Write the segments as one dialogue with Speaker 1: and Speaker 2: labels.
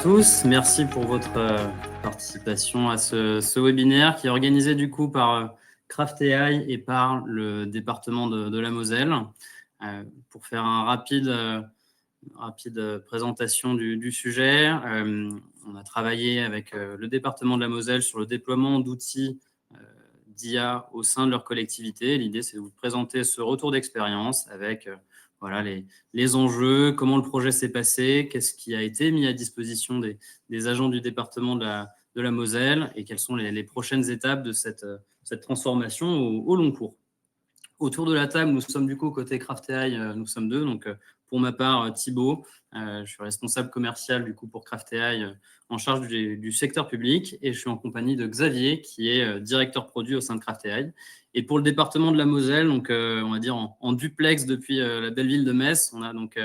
Speaker 1: tous, merci pour votre participation à ce webinaire qui est organisé du coup par Craft AI et par le département de la Moselle. Pour faire un rapide présentation du sujet, on a travaillé avec le département de la Moselle sur le déploiement d'outils d'IA au sein de leur collectivité. L'idée, c'est de vous présenter ce retour d'expérience avec voilà, les enjeux, comment le projet s'est passé, qu'est-ce qui a été mis à disposition des agents du département de la Moselle et quelles sont les prochaines étapes de cette transformation au long cours. Autour de la table, nous sommes du coup côté Craft AI, nous sommes deux. Donc, pour ma part, Thibaut, je suis responsable commercial du coup pour Craft AI en charge du secteur public et je suis en compagnie de Xavier qui est directeur produit au sein de Craft AI. Et pour le département de la Moselle, donc on va dire en duplex depuis la belle ville de Metz, on a donc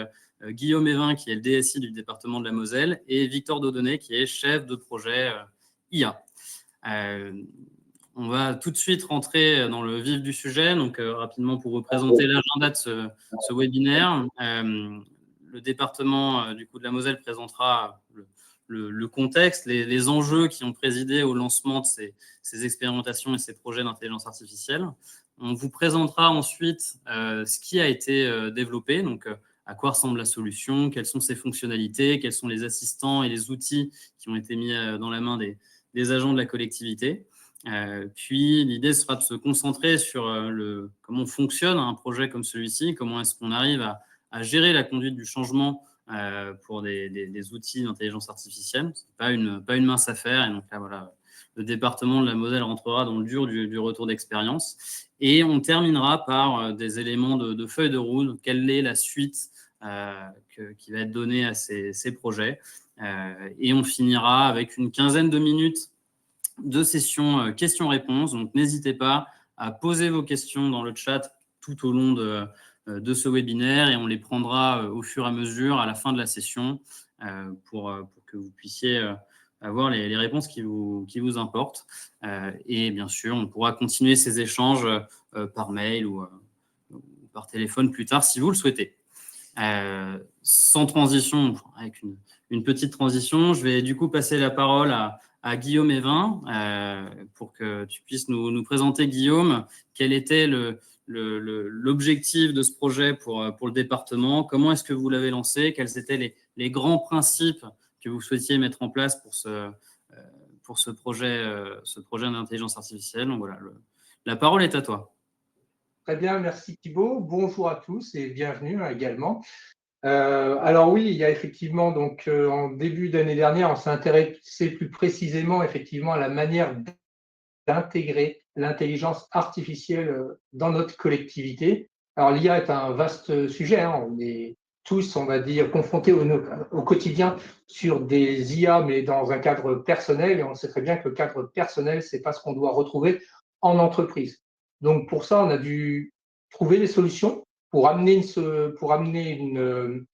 Speaker 1: Guillaume Evin qui est le DSI du département de la Moselle et Victor Dodonnet qui est chef de projet IA. On va tout de suite rentrer dans le vif du sujet. Donc, rapidement, pour vous présenter l'agenda de ce webinaire, le département du coup, de la Moselle présentera le contexte, les enjeux qui ont présidé au lancement de ces expérimentations et ces projets d'intelligence artificielle. On vous présentera ensuite ce qui a été développé, donc à quoi ressemble la solution, quelles sont ses fonctionnalités, quels sont les assistants et les outils qui ont été mis dans la main des agents de la collectivité. Puis l'idée sera de se concentrer sur comment fonctionne un projet comme celui-ci, comment est-ce qu'on arrive à gérer la conduite du changement pour des outils d'intelligence artificielle. Ce n'est pas une mince affaire. Et donc là, voilà, le département de la Moselle rentrera dans le dur du retour d'expérience. Et on terminera par des éléments de feuille de route. Quelle est la suite qui va être donnée à ces projets. Et on finira avec une quinzaine de minutes de sessions questions-réponses. Donc, n'hésitez pas à poser vos questions dans le chat tout au long de ce webinaire et on les prendra au fur et à mesure à la fin de la session pour que vous puissiez avoir les réponses qui vous importent. Et bien sûr, on pourra continuer ces échanges par mail ou par téléphone plus tard si vous le souhaitez. Sans transition, avec une petite transition, je vais du coup passer la parole à Guillaume Evin pour que tu puisses nous présenter, Guillaume, quel était l'objectif de ce projet pour le département, comment est-ce que vous l'avez lancé, quels étaient les grands principes que vous souhaitiez mettre en place pour ce projet d'intelligence artificielle. Donc voilà, la parole est à toi.
Speaker 2: Très bien, merci Thibaut. Bonjour à tous et bienvenue également. Alors oui, il y a effectivement, donc en début d'année dernière, on s'est intéressé plus précisément effectivement à la manière d'intégrer l'intelligence artificielle dans notre collectivité. Alors l'IA est un vaste sujet, hein. On est tous, on va dire, confrontés au quotidien sur des IA, mais dans un cadre personnel, et on sait très bien que le cadre personnel, c'est pas ce qu'on doit retrouver en entreprise. Donc pour ça, on a dû trouver des solutions pour amener une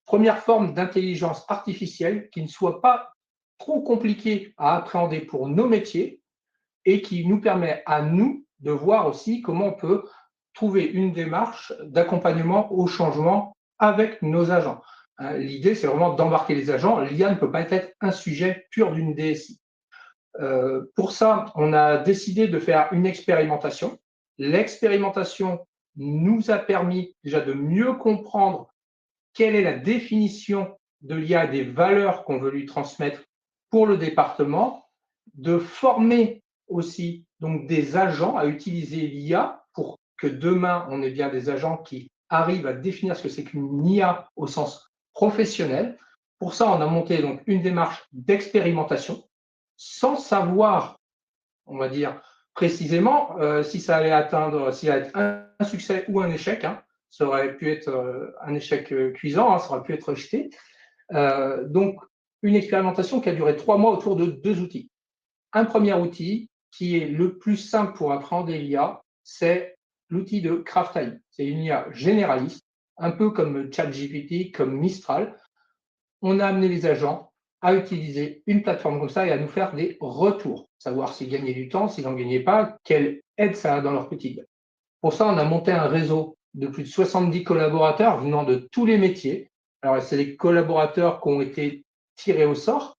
Speaker 2: première forme d'intelligence artificielle qui ne soit pas trop compliquée à appréhender pour nos métiers et qui nous permet à nous de voir aussi comment on peut trouver une démarche d'accompagnement au changement avec nos agents. L'idée, c'est vraiment d'embarquer les agents. L'IA ne peut pas être un sujet pur d'une DSI. Pour ça, on a décidé de faire une expérimentation. L'expérimentation nous a permis déjà de mieux comprendre quelle est la définition de l'IA et des valeurs qu'on veut lui transmettre pour le département, de former aussi donc des agents à utiliser l'IA pour que demain, on ait bien des agents qui arrivent à définir ce que c'est qu'une IA au sens professionnel. Pour ça, on a monté donc une démarche d'expérimentation sans savoir, on va dire, précisément si ça allait atteindre, s'il allait être un succès ou un échec. Hein. Ça aurait pu être un échec cuisant, hein, ça aurait pu être rejeté. Donc, une expérimentation qui a duré 3 mois autour de 2 outils. Un premier outil qui est le plus simple pour appréhender l'IA, c'est l'outil de Craft AI. C'est une IA généraliste, un peu comme ChatGPT, comme Mistral. On a amené les agents à utiliser une plateforme comme ça et à nous faire des retours, savoir s'ils gagnaient du temps, s'ils n'en gagnaient pas, quelle aide ça a dans leur quotidien. Pour ça, on a monté un réseau de plus de 70 collaborateurs venant de tous les métiers. Alors, c'est des collaborateurs qui ont été tirés au sort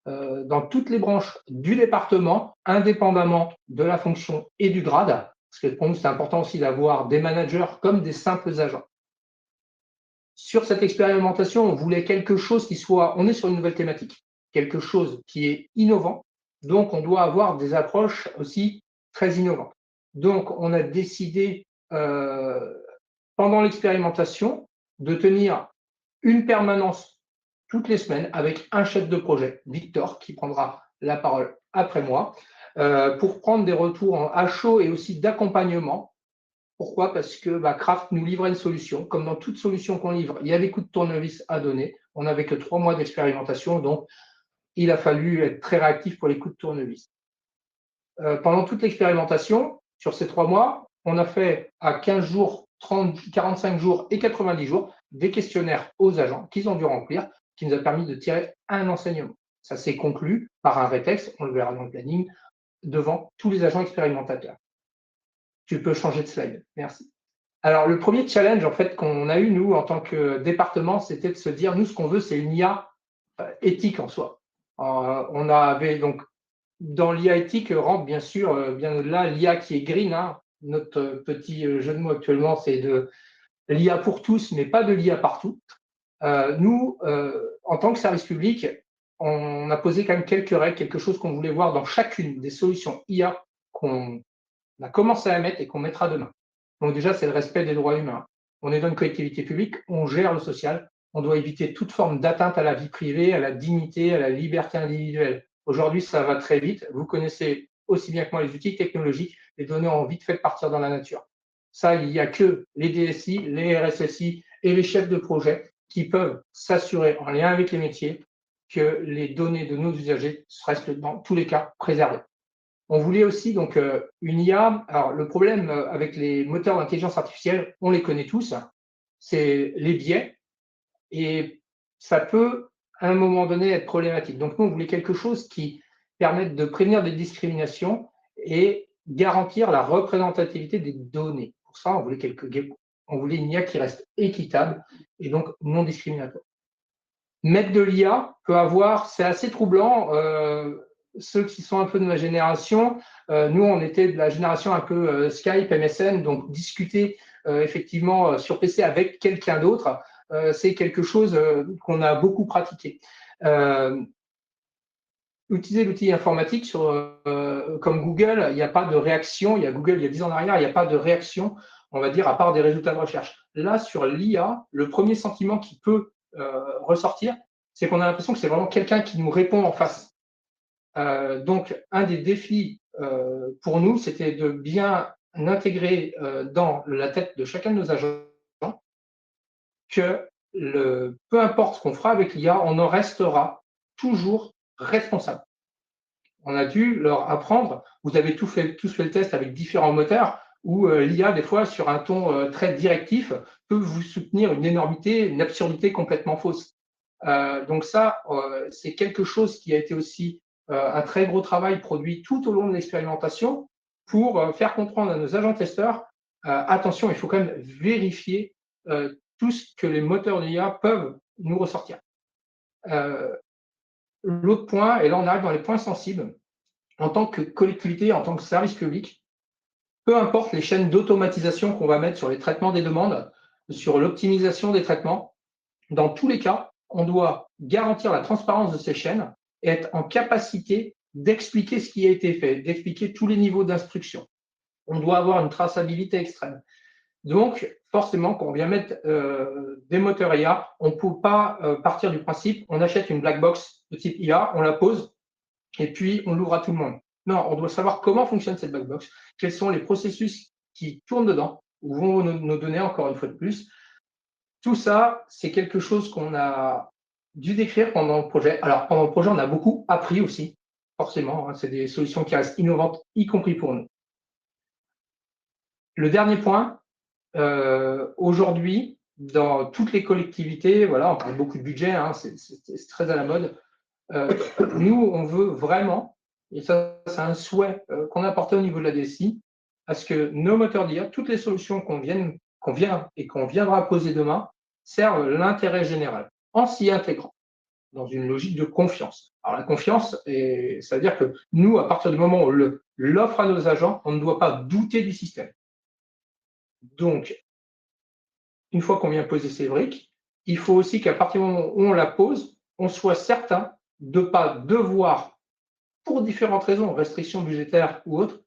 Speaker 2: dans toutes les branches du département, indépendamment de la fonction et du grade, parce que pour nous, c'est important aussi d'avoir des managers comme des simples agents. Sur cette expérimentation, on voulait quelque chose qui soit, on est sur une nouvelle thématique, quelque chose qui est innovant, donc on doit avoir des approches aussi très innovantes. Donc on a décidé pendant l'expérimentation de tenir une permanence toutes les semaines avec un chef de projet, Victor, qui prendra la parole après moi, pour prendre des retours à chaud et aussi d'accompagnement. Pourquoi? Parce que Craft nous livrait une solution. Comme dans toute solution qu'on livre, il y a des coups de tournevis à donner. On n'avait que 3 mois d'expérimentation, donc il a fallu être très réactif pour les coups de tournevis. Pendant toute l'expérimentation, sur ces 3 mois, on a fait à 15 jours, 30, 45 jours et 90 jours des questionnaires aux agents qu'ils ont dû remplir, qui nous a permis de tirer un enseignement. Ça s'est conclu par un rétexte, on le verra dans le planning, devant tous les agents expérimentateurs. Tu peux changer de slide, merci. Alors, le premier challenge en fait qu'on a eu, nous, en tant que département, c'était de se dire, nous, ce qu'on veut, c'est une IA éthique en soi. On avait donc, dans l'IA éthique, rentre bien sûr, bien au-delà, l'IA qui est green. Notre petit jeu de mots actuellement, c'est de l'IA pour tous, mais pas de l'IA partout. Nous, en tant que service public, on a posé quand même quelques règles, quelque chose qu'on voulait voir dans chacune des solutions IA qu'on a commencé à mettre et qu'on mettra demain. Donc déjà, c'est le respect des droits humains. On est dans une collectivité publique, on gère le social, on doit éviter toute forme d'atteinte à la vie privée, à la dignité, à la liberté individuelle. Aujourd'hui, ça va très vite. Vous connaissez aussi bien que moi les outils technologiques, les données ont vite fait partir dans la nature. Ça, il n'y a que les DSI, les RSSI et les chefs de projet qui peuvent s'assurer, en lien avec les métiers, que les données de nos usagers restent dans tous les cas préservées. On voulait aussi donc une IA. Alors, le problème avec les moteurs d'intelligence artificielle, on les connaît tous, c'est les biais et ça peut, à un moment donné, être problématique. Donc, nous, on voulait quelque chose qui permette de prévenir des discriminations et garantir la représentativité des données. Pour ça, on voulait une IA qui reste équitable et donc non discriminatoire. Mettre de l'IA peut avoir, c'est assez troublant. Ceux qui sont un peu de ma génération, nous, on était de la génération un peu Skype, MSN, donc discuter effectivement sur PC avec quelqu'un d'autre, c'est quelque chose qu'on a beaucoup pratiqué. Utiliser l'outil informatique comme Google, il n'y a pas de réaction. Il y a Google, il y a 10 ans en arrière, il n'y a pas de réaction, on va dire, à part des résultats de recherche. Là, sur l'IA, le premier sentiment qui peut ressortir, c'est qu'on a l'impression que c'est vraiment quelqu'un qui nous répond en face. Donc, un des défis pour nous, c'était de bien intégrer dans la tête de chacun de nos agents que peu importe ce qu'on fera avec l'IA, on en restera toujours responsable. On a dû leur apprendre, vous avez tous fait le test avec différents moteurs, où l'IA, des fois, sur un ton très directif, peut vous soutenir une énormité, une absurdité complètement fausse. Donc ça, c'est quelque chose qui a été aussi un très gros travail produit tout au long de l'expérimentation pour faire comprendre à nos agents testeurs, attention, il faut quand même vérifier tout ce que les moteurs d'IA peuvent nous ressortir. L'autre point, et là on arrive dans les points sensibles, en tant que collectivité, en tant que service public, peu importe les chaînes d'automatisation qu'on va mettre sur les traitements des demandes, sur l'optimisation des traitements, dans tous les cas, on doit garantir la transparence de ces chaînes et être en capacité d'expliquer ce qui a été fait, d'expliquer tous les niveaux d'instruction. On doit avoir une traçabilité extrême. Donc, forcément, quand on vient mettre des moteurs IA, on ne peut pas partir du principe, on achète une black box de type IA, on la pose, et puis on l'ouvre à tout le monde. Non, on doit savoir comment fonctionne cette black box, quels sont les processus qui tournent dedans, où vont nos données, encore une fois de plus. Tout ça, c'est quelque chose qu'on a dû décrire pendant le projet. Alors, pendant le projet, on a beaucoup appris aussi, forcément. C'est des solutions qui restent innovantes, y compris pour nous. Le dernier point, aujourd'hui, dans toutes les collectivités, voilà, on parle beaucoup de budget, c'est très à la mode. Nous, on veut vraiment, et ça, c'est un souhait qu'on a apporté au niveau de la DSI, à ce que nos moteurs d'IA, toutes les solutions qu'on vient et qu'on viendra poser demain, servent l'intérêt général, en s'y intégrant. dans une logique de confiance. Alors la confiance, ça veut dire que nous, à partir du moment où on l'offre à nos agents, on ne doit pas douter du système. Donc, une fois qu'on vient poser ces briques, il faut aussi qu'à partir du moment où on la pose, on soit certain de ne pas devoir, pour différentes raisons, restrictions budgétaires ou autres,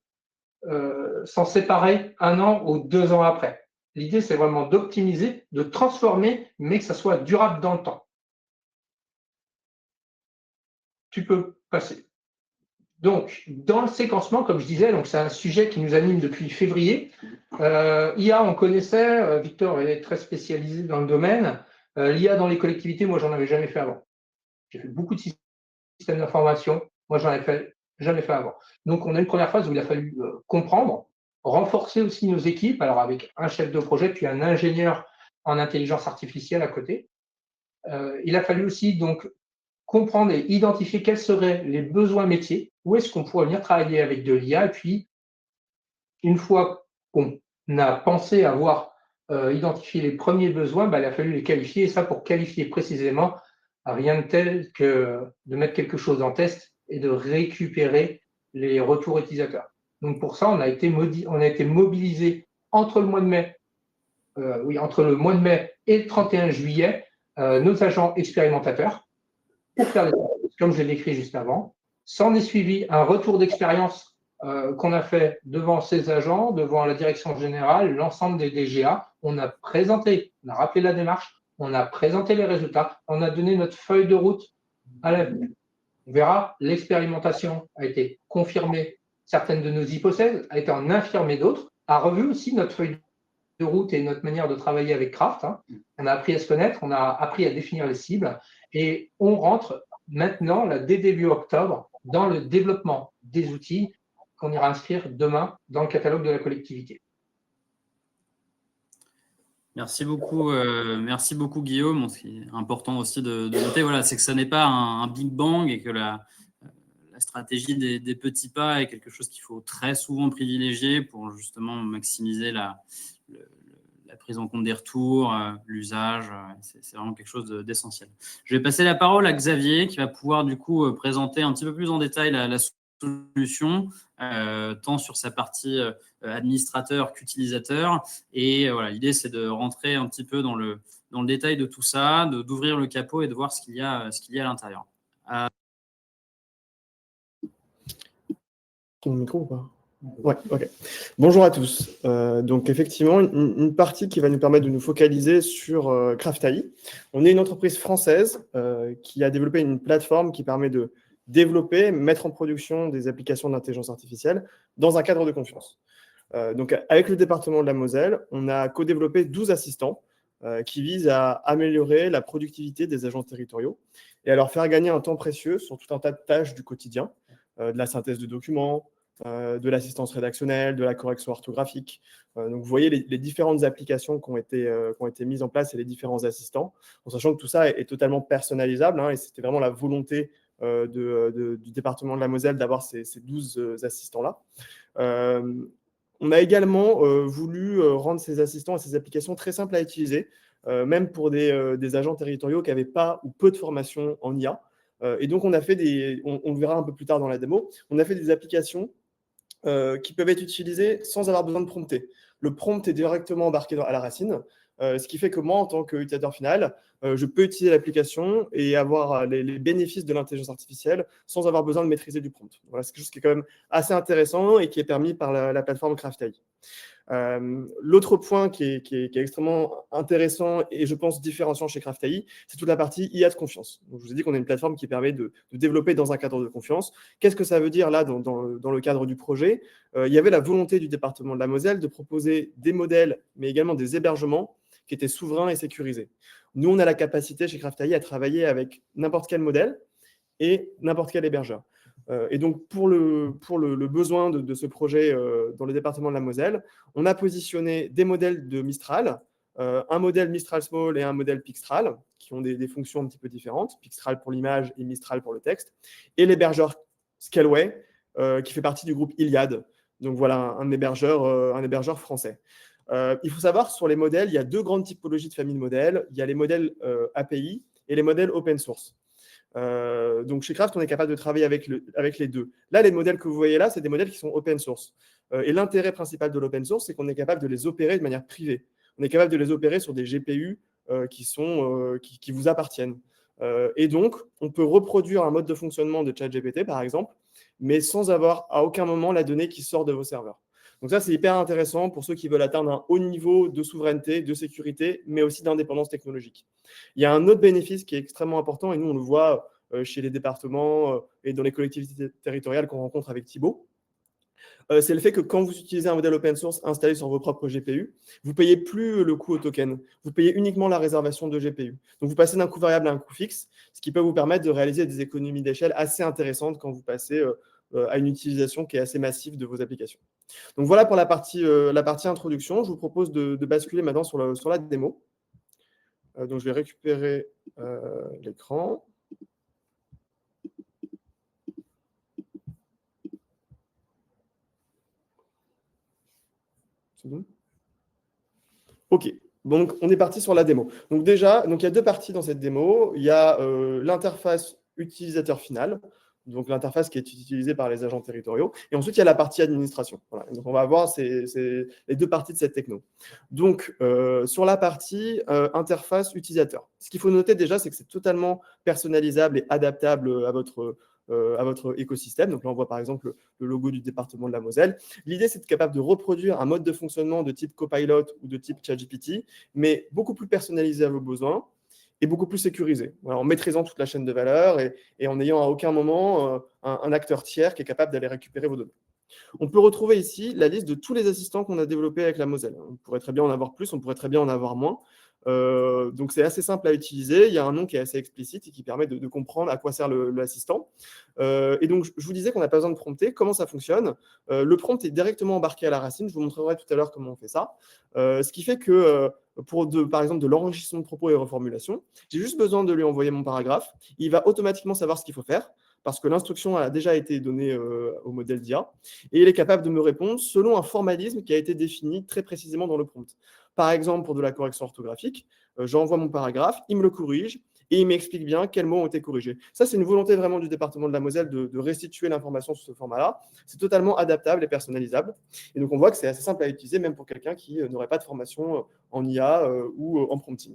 Speaker 2: s'en séparer 1 an ou 2 ans après. L'idée, c'est vraiment d'optimiser, de transformer, mais que ça soit durable dans le temps. Tu peux passer. Donc, dans le séquencement, comme je disais, c'est un sujet qui nous anime depuis février. IA, on connaissait, Victor est très spécialisé dans le domaine. L'IA dans les collectivités, moi, j'en avais jamais fait avant. J'ai fait beaucoup de systèmes d'information. Moi, j'en avais jamais fait avant. Donc, on a une première phase où il a fallu comprendre, renforcer aussi nos équipes, alors avec un chef de projet, puis un ingénieur en intelligence artificielle à côté. Il a fallu aussi donc comprendre et identifier quels seraient les besoins métiers, où est-ce qu'on pourrait venir travailler avec de l'IA, et puis une fois qu'on a pensé avoir identifié les premiers besoins, il a fallu les qualifier, et ça pour qualifier précisément, rien de tel que de mettre quelque chose en test et de récupérer les retours utilisateurs. Donc pour ça, on a été mobilisé entre le mois de mai, entre le mois de mai et le 31 juillet, nos agents expérimentateurs, pour faire les tests, comme je l'ai décrit juste avant. S'en est suivi un retour d'expérience qu'on a fait devant ces agents, devant la direction générale, l'ensemble des DGA. On a présenté, on a rappelé la démarche, on a présenté les résultats, on a donné notre feuille de route à l'avenir. On verra, l'expérimentation a été confirmée, certaines de nos hypothèses, a été en infirmée d'autres, a revu aussi notre feuille de route et notre manière de travailler avec Craft. On a appris à se connaître, on a appris à définir les cibles et on rentre maintenant, là, dès début octobre, dans le développement des outils qu'on ira inscrire demain dans le catalogue de la collectivité.
Speaker 1: Merci beaucoup Guillaume. Ce qui est important aussi de noter, voilà, c'est que ce n'est pas un Big Bang et que la stratégie des petits pas est quelque chose qu'il faut très souvent privilégier pour justement maximiser la prise en compte des retours, l'usage. C'est vraiment quelque chose d'essentiel. Je vais passer la parole à Xavier qui va pouvoir du coup présenter un petit peu plus en détail la solution, tant sur sa partie administrateur qu'utilisateur. Et voilà, l'idée, c'est de rentrer un petit peu dans le détail de tout ça, d'ouvrir le capot et de voir ce qu'il y a à l'intérieur.
Speaker 3: Ton micro ou pas ? Ouais, ok. Bonjour à tous. Donc effectivement, une partie qui va nous permettre de nous focaliser sur Craft AI. On est une entreprise française qui a développé une plateforme qui permet de développer, mettre en production des applications d'intelligence artificielle dans un cadre de confiance. Donc avec le département de la Moselle, on a co-développé 12 assistants qui visent à améliorer la productivité des agents territoriaux et à leur faire gagner un temps précieux sur tout un tas de tâches du quotidien, de la synthèse de documents, de l'assistance rédactionnelle, de la correction orthographique. Donc, vous voyez les différentes applications qui ont été mises en place et les différents assistants, en sachant que tout ça est totalement personnalisable, et c'était vraiment la volonté du département de la Moselle d'avoir ces 12 assistants-là. On a également voulu rendre ces assistants et ces applications très simples à utiliser, même pour des agents territoriaux qui n'avaient pas ou peu de formation en IA. Et donc, on a fait on le verra un peu plus tard dans la démo, on a fait des applications qui peuvent être utilisés sans avoir besoin de prompter. Le prompt est directement embarqué à la racine, ce qui fait que moi, en tant qu'utilisateur final, je peux utiliser l'application et avoir les bénéfices de l'intelligence artificielle sans avoir besoin de maîtriser du prompt. Voilà, c'est quelque chose qui est quand même assez intéressant et qui est permis par la plateforme Craft AI. L'autre point qui est extrêmement intéressant et je pense différenciant chez Craft AI, c'est toute la partie IA de confiance. Donc, je vous ai dit qu'on a une plateforme qui permet de développer dans un cadre de confiance. Qu'est-ce que ça veut dire là dans le cadre du projet ? Il y avait la volonté du département de la Moselle de proposer des modèles, mais également des hébergements qui étaient souverains et sécurisés. Nous, on a la capacité chez Craft AI à travailler avec n'importe quel modèle et n'importe quel hébergeur. Et donc, pour le besoin de ce projet dans le département de la Moselle, on a positionné des modèles de Mistral, un modèle Mistral Small et un modèle Pixtral, qui ont des fonctions un petit peu différentes, Pixtral pour l'image et Mistral pour le texte, et l'hébergeur Scaleway, qui fait partie du groupe Iliad. Donc voilà, un hébergeur français. Il faut savoir, sur les modèles, il y a deux grandes typologies de familles de modèles. Il y a les modèles API et les modèles open source. Donc, chez Craft, on est capable de travailler avec les deux. Là, les modèles que vous voyez là, c'est des modèles qui sont open source. Et l'intérêt principal de l'open source, c'est qu'on est capable de les opérer de manière privée. On est capable de les opérer sur des GPU qui vous appartiennent. Et donc, on peut reproduire un mode de fonctionnement de ChatGPT, par exemple, mais sans avoir à aucun moment la donnée qui sort de vos serveurs. Donc ça, c'est hyper intéressant pour ceux qui veulent atteindre un haut niveau de souveraineté, de sécurité, mais aussi d'indépendance technologique. Il y a un autre bénéfice qui est extrêmement important, et nous, on le voit chez les départements et dans les collectivités territoriales qu'on rencontre avec Thibaut. C'est le fait que quand vous utilisez un modèle open source installé sur vos propres GPU, vous ne payez plus le coût au token. Vous payez uniquement la réservation de GPU. Donc, vous passez d'un coût variable à un coût fixe, ce qui peut vous permettre de réaliser des économies d'échelle assez intéressantes quand vous passez à une utilisation qui est assez massive de vos applications. Donc, voilà pour la partie introduction. Je vous propose de basculer maintenant sur la démo. Donc, je vais récupérer l'écran. C'est bon ? OK. Donc, on est parti sur la démo. Donc, déjà, il y a deux parties dans cette démo. Il y a l'interface utilisateur final, donc l'interface qui est utilisée par les agents territoriaux. Et ensuite, il y a la partie administration. Voilà. Donc, on va voir les deux parties de cette techno. Donc, sur la partie interface utilisateur, ce qu'il faut noter déjà, c'est que c'est totalement personnalisable et adaptable à votre écosystème. Donc là, on voit par exemple le logo du département de la Moselle. L'idée, c'est d'être capable de reproduire un mode de fonctionnement de type Copilot ou de type ChatGPT, mais beaucoup plus personnalisé à vos besoins et beaucoup plus sécurisé, voilà, en maîtrisant toute la chaîne de valeur et en n'ayant à aucun moment un acteur tiers qui est capable d'aller récupérer vos données. On peut retrouver ici la liste de tous les assistants qu'on a développés avec la Moselle. On pourrait très bien en avoir plus, on pourrait très bien en avoir moins. Donc, c'est assez simple à utiliser. Il y a un nom qui est assez explicite et qui permet de comprendre à quoi sert l'assistant. Et donc, je vous disais qu'on n'a pas besoin de prompter. Comment ça fonctionne ? Le prompt est directement embarqué à la racine. Je vous montrerai tout à l'heure comment on fait ça. Ce qui fait que par exemple, de l'enrichissement de propos et reformulation, j'ai juste besoin de lui envoyer mon paragraphe. Il va automatiquement savoir ce qu'il faut faire parce que l'instruction a déjà été donnée au modèle d'IA, et il est capable de me répondre selon un formalisme qui a été défini très précisément dans le prompt. Par exemple, pour de la correction orthographique, j'envoie mon paragraphe, il me le corrige, et il m'explique bien quels mots ont été corrigés. Ça, c'est une volonté vraiment du département de la Moselle de restituer l'information sous ce format-là. C'est totalement adaptable et personnalisable. Et donc, on voit que c'est assez simple à utiliser, même pour quelqu'un qui n'aurait pas de formation en IA ou en prompting.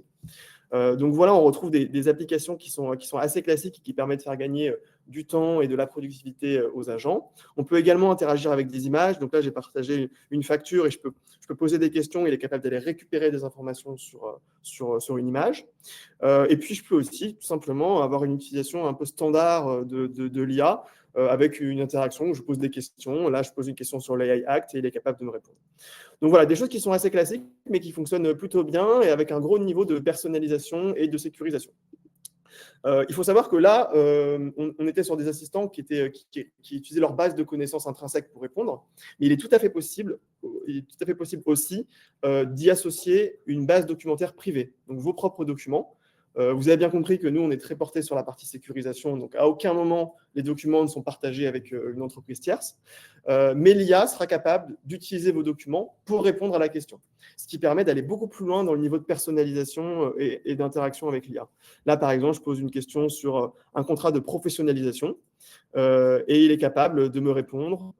Speaker 3: Donc voilà, on retrouve des applications qui sont assez classiques et qui permettent de faire gagner du temps et de la productivité aux agents. On peut également interagir avec des images. Donc là, j'ai partagé une facture et je peux poser des questions. Il est capable d'aller récupérer des informations sur une image. Et puis, je peux aussi tout simplement avoir une utilisation un peu standard de l'IA avec une interaction où je pose des questions. Là, je pose une question sur l'AI Act et il est capable de me répondre. Donc voilà, des choses qui sont assez classiques, mais qui fonctionnent plutôt bien et avec un gros niveau de personnalisation et de sécurisation. Il faut savoir que là, on était sur des assistants qui utilisaient leur base de connaissances intrinsèques pour répondre, mais il est tout à fait possible aussi d'y associer une base documentaire privée, donc vos propres documents. Vous avez bien compris que nous, on est très porté sur la partie sécurisation, donc à aucun moment, les documents ne sont partagés avec une entreprise tierce, mais l'IA sera capable d'utiliser vos documents pour répondre à la question, ce qui permet d'aller beaucoup plus loin dans le niveau de personnalisation et d'interaction avec l'IA. Là, par exemple, je pose une question sur un contrat de professionnalisation et il est capable de me répondre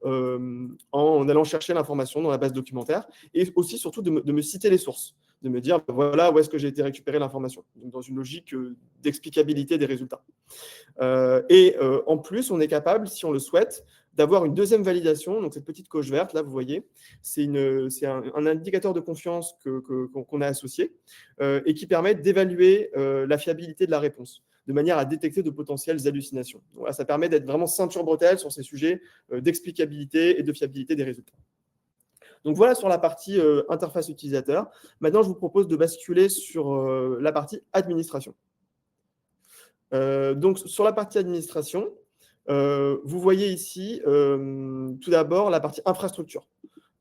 Speaker 3: en allant chercher l'information dans la base documentaire et aussi, surtout, de me citer les sources, de me dire, voilà où est-ce que j'ai été récupérer l'information, dans une logique d'explicabilité des résultats. En plus, on est capable, si on le souhaite, d'avoir une deuxième validation. Donc, cette petite coche verte, là, vous voyez, c'est un indicateur de confiance qu'on a associé et qui permet d'évaluer la fiabilité de la réponse, de manière à détecter de potentielles hallucinations. Donc, là, ça permet d'être vraiment ceinture bretelle sur ces sujets d'explicabilité et de fiabilité des résultats. Donc voilà sur la partie interface utilisateur. Maintenant, je vous propose de basculer sur la partie administration. Donc sur la partie administration, vous voyez ici tout d'abord la partie infrastructure.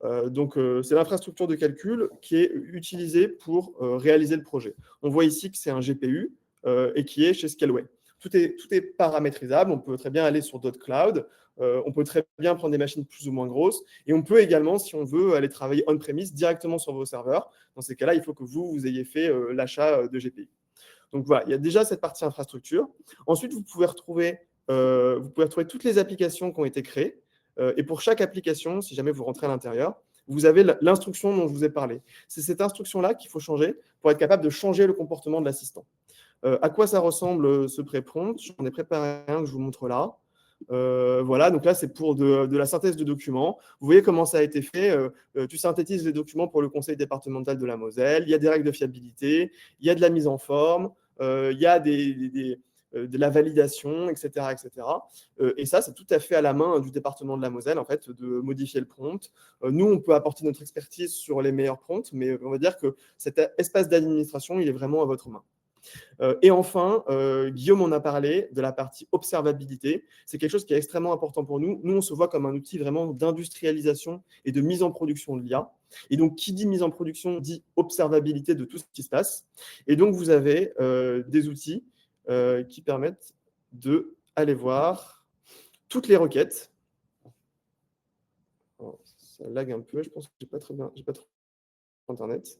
Speaker 3: C'est l'infrastructure de calcul qui est utilisée pour réaliser le projet. On voit ici que c'est un GPU et qui est chez Scaleway. Tout est paramétrisable. On peut très bien aller sur d'autres clouds. On peut très bien prendre des machines plus ou moins grosses. Et on peut également, si on veut, aller travailler on-premise directement sur vos serveurs. Dans ces cas-là, il faut que vous ayez fait l'achat de GPU. Donc voilà, il y a déjà cette partie infrastructure. Ensuite, vous pouvez retrouver toutes les applications qui ont été créées. Et pour chaque application, si jamais vous rentrez à l'intérieur, vous avez l'instruction dont je vous ai parlé. C'est cette instruction-là qu'il faut changer pour être capable de changer le comportement de l'assistant. À quoi ça ressemble ce pré-prompt? J'en ai préparé un que je vous montre là. Voilà, donc là, c'est pour de la synthèse de documents. Vous voyez comment ça a été fait. Tu synthétises les documents pour le conseil départemental de la Moselle. Il y a des règles de fiabilité, il y a de la mise en forme, il y a de la validation, etc. etc. Et ça, c'est tout à fait à la main du département de la Moselle, en fait, de modifier le prompt. Nous, on peut apporter notre expertise sur les meilleurs prompts, mais on va dire que cet espace d'administration, il est vraiment à votre main. Et enfin, Guillaume en a parlé de la partie observabilité. C'est quelque chose qui est extrêmement important pour nous. Nous, on se voit comme un outil vraiment d'industrialisation et de mise en production de l'IA. Et donc, qui dit mise en production dit observabilité de tout ce qui se passe. Et donc, vous avez des outils qui permettent d'aller voir toutes les requêtes. Alors, ça lag un peu, je pense que j'ai pas trop Internet.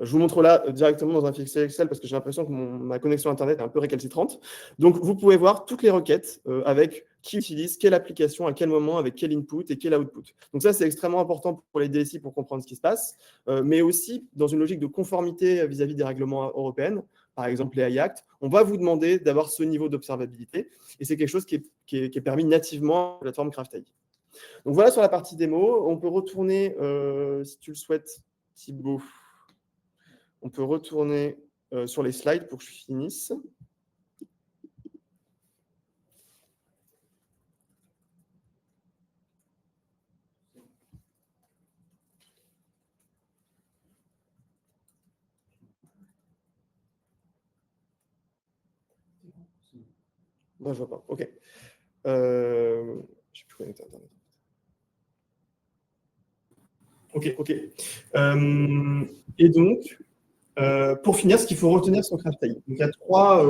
Speaker 3: Je vous montre là directement dans un fichier Excel parce que j'ai l'impression que ma connexion Internet est un peu récalcitrante. Donc, vous pouvez voir toutes les requêtes avec qui utilise, quelle application, à quel moment, avec quel input et quel output. Donc ça, c'est extrêmement important pour les DSI pour comprendre ce qui se passe, mais aussi dans une logique de conformité vis-à-vis des règlements européens, par exemple les IACT, on va vous demander d'avoir ce niveau d'observabilité et c'est quelque chose qui est permis nativement à la plateforme CraftAI. Donc voilà sur la partie démo. On peut retourner, si tu le souhaites, Thibaut. On peut retourner sur les slides pour que je finisse. Non, je ne vois pas. OK. Je ne suis plus connecté à Internet. OK. Et donc, pour finir, ce qu'il faut retenir sur CraftAI. Donc, il y a trois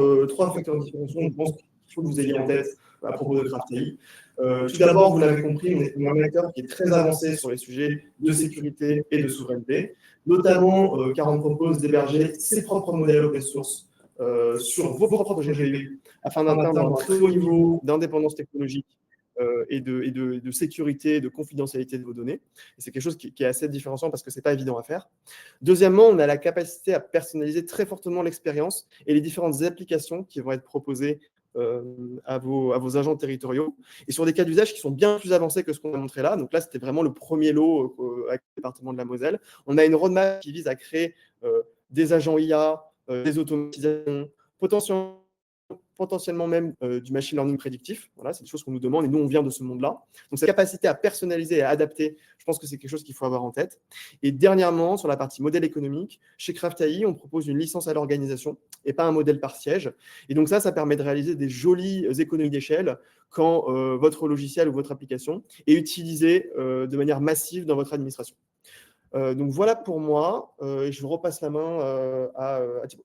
Speaker 3: facteurs de différenciation, je pense qu'il faut que vous ayez en tête à propos de CraftAI. Tout d'abord, vous l'avez compris, on est un acteur qui est très avancé sur les sujets de sécurité et de souveraineté, notamment car on propose d'héberger ses propres modèles open source sur vos propres GPU afin d'atteindre un très haut niveau d'indépendance technologique et de sécurité et de confidentialité de vos données. Et c'est quelque chose qui est assez différenciant parce que ce n'est pas évident à faire. Deuxièmement, on a la capacité à personnaliser très fortement l'expérience et les différentes applications qui vont être proposées à vos agents territoriaux et sur des cas d'usage qui sont bien plus avancés que ce qu'on a montré là. Donc là, c'était vraiment le premier lot avec le département de la Moselle. On a une roadmap qui vise à créer des agents IA, des automatisations, potentiellement même du machine learning prédictif. Voilà, c'est des choses qu'on nous demande et nous, on vient de ce monde-là. Donc, cette capacité à personnaliser et à adapter, je pense que c'est quelque chose qu'il faut avoir en tête. Et dernièrement, sur la partie modèle économique, chez CraftAI, on propose une licence à l'organisation et pas un modèle par siège. Et donc ça permet de réaliser des jolies économies d'échelle quand votre logiciel ou votre application est utilisé de manière massive dans votre administration. Donc, voilà pour moi. Et je vous repasse la main à Thibaut.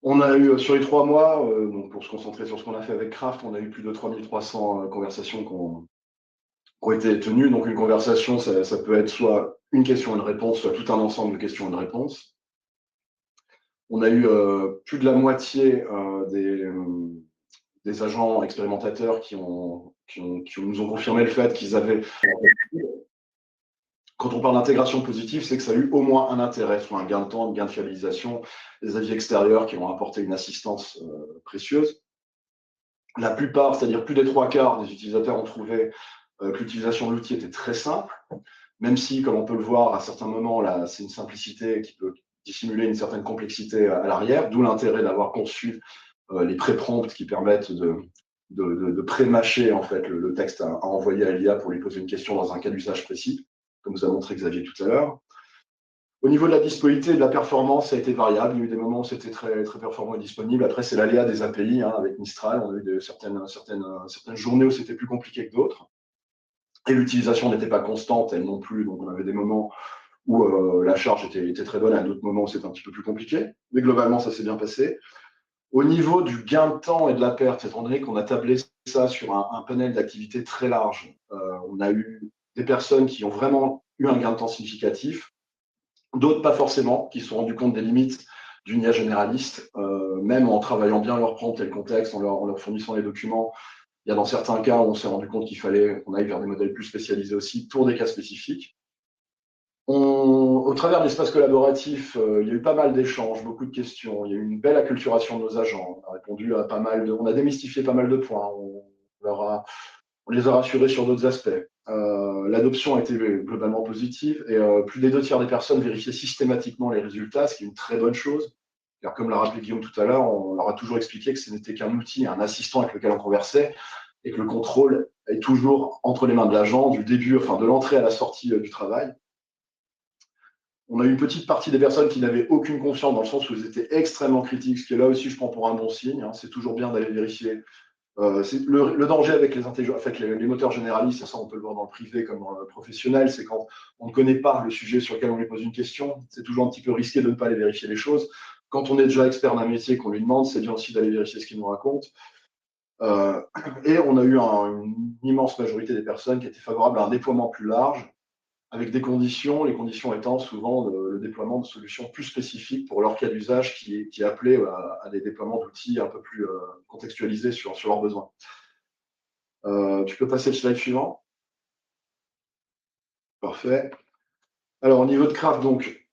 Speaker 4: On a eu, sur les 3 mois, donc pour se concentrer sur ce qu'on a fait avec Craft, on a eu plus de 3300 conversations qui ont été tenues. Donc, une conversation, ça peut être soit une question et une réponse, soit tout un ensemble de questions et de réponses. On a eu plus de la moitié des agents expérimentateurs qui nous ont confirmé le fait qu'ils avaient... Quand on parle d'intégration positive, c'est que ça a eu au moins un intérêt, soit un gain de temps, un gain de fiabilisation, des avis extérieurs qui ont apporté une assistance précieuse. La plupart, c'est-à-dire plus des 3/4 des utilisateurs ont trouvé que l'utilisation de l'outil était très simple, même si, comme on peut le voir, à certains moments, là, c'est une simplicité qui peut dissimuler une certaine complexité à l'arrière, d'où l'intérêt d'avoir conçu les pré-prompts qui permettent de pré-mâcher en fait, le texte à envoyer à l'IA pour lui poser une question dans un cas d'usage précis, comme vous a montré Xavier tout à l'heure. Au niveau de la disponibilité et de la performance, ça a été variable. Il y a eu des moments où c'était très, très performant et disponible. Après, c'est l'aléa des API. Avec Mistral, on a eu certaines journées où c'était plus compliqué que d'autres. Et l'utilisation n'était pas constante, elle non plus. Donc, on avait des moments où la charge était très bonne, à d'autres moments où c'était un petit peu plus compliqué. Mais globalement, ça s'est bien passé. Au niveau du gain de temps et de la perte, étant donné qu'on a tablé ça sur un panel d'activités très large, on a eu des personnes qui ont vraiment eu un gain de temps significatif. D'autres, pas forcément, qui se sont rendus compte des limites d'une IA généraliste, même en travaillant bien leur prompt et le contexte, en leur fournissant les documents. Il y a dans certains cas où on s'est rendu compte qu'il fallait qu'on aille vers des modèles plus spécialisés aussi pour des cas spécifiques. Au travers de l'espace collaboratif, il y a eu pas mal d'échanges, beaucoup de questions. Il y a eu une belle acculturation de nos agents. On a répondu à pas mal on a démystifié pas mal de points. On les a rassurés sur d'autres aspects. L'adoption a été globalement positive et plus des 2/3 des personnes vérifiaient systématiquement les résultats, ce qui est une très bonne chose. Car comme l'a rappelé Guillaume tout à l'heure, on leur a toujours expliqué que ce n'était qu'un outil, un assistant avec lequel on conversait et que le contrôle est toujours entre les mains de l'agent, du début, enfin de l'entrée à la sortie du travail. On a eu une petite partie des personnes qui n'avaient aucune confiance dans le sens où ils étaient extrêmement critiques, ce qui est là aussi, je prends pour un bon signe. C'est toujours bien d'aller vérifier. C'est le danger avec les moteurs généralistes, et ça on peut le voir dans le privé comme dans le professionnel, c'est quand on ne connaît pas le sujet sur lequel on lui pose une question, c'est toujours un petit peu risqué de ne pas aller vérifier les choses. Quand on est déjà expert d'un métier qu'on lui demande, c'est bien aussi d'aller vérifier ce qu'il nous raconte. Et on a eu une immense majorité des personnes qui étaient favorables à un déploiement plus large, avec des conditions, les conditions étant souvent le déploiement de solutions plus spécifiques pour leur cas d'usage qui est appelé à des déploiements d'outils un peu plus contextualisés sur leurs besoins. Tu peux passer le slide suivant. Parfait. Alors, au niveau de Craft, donc,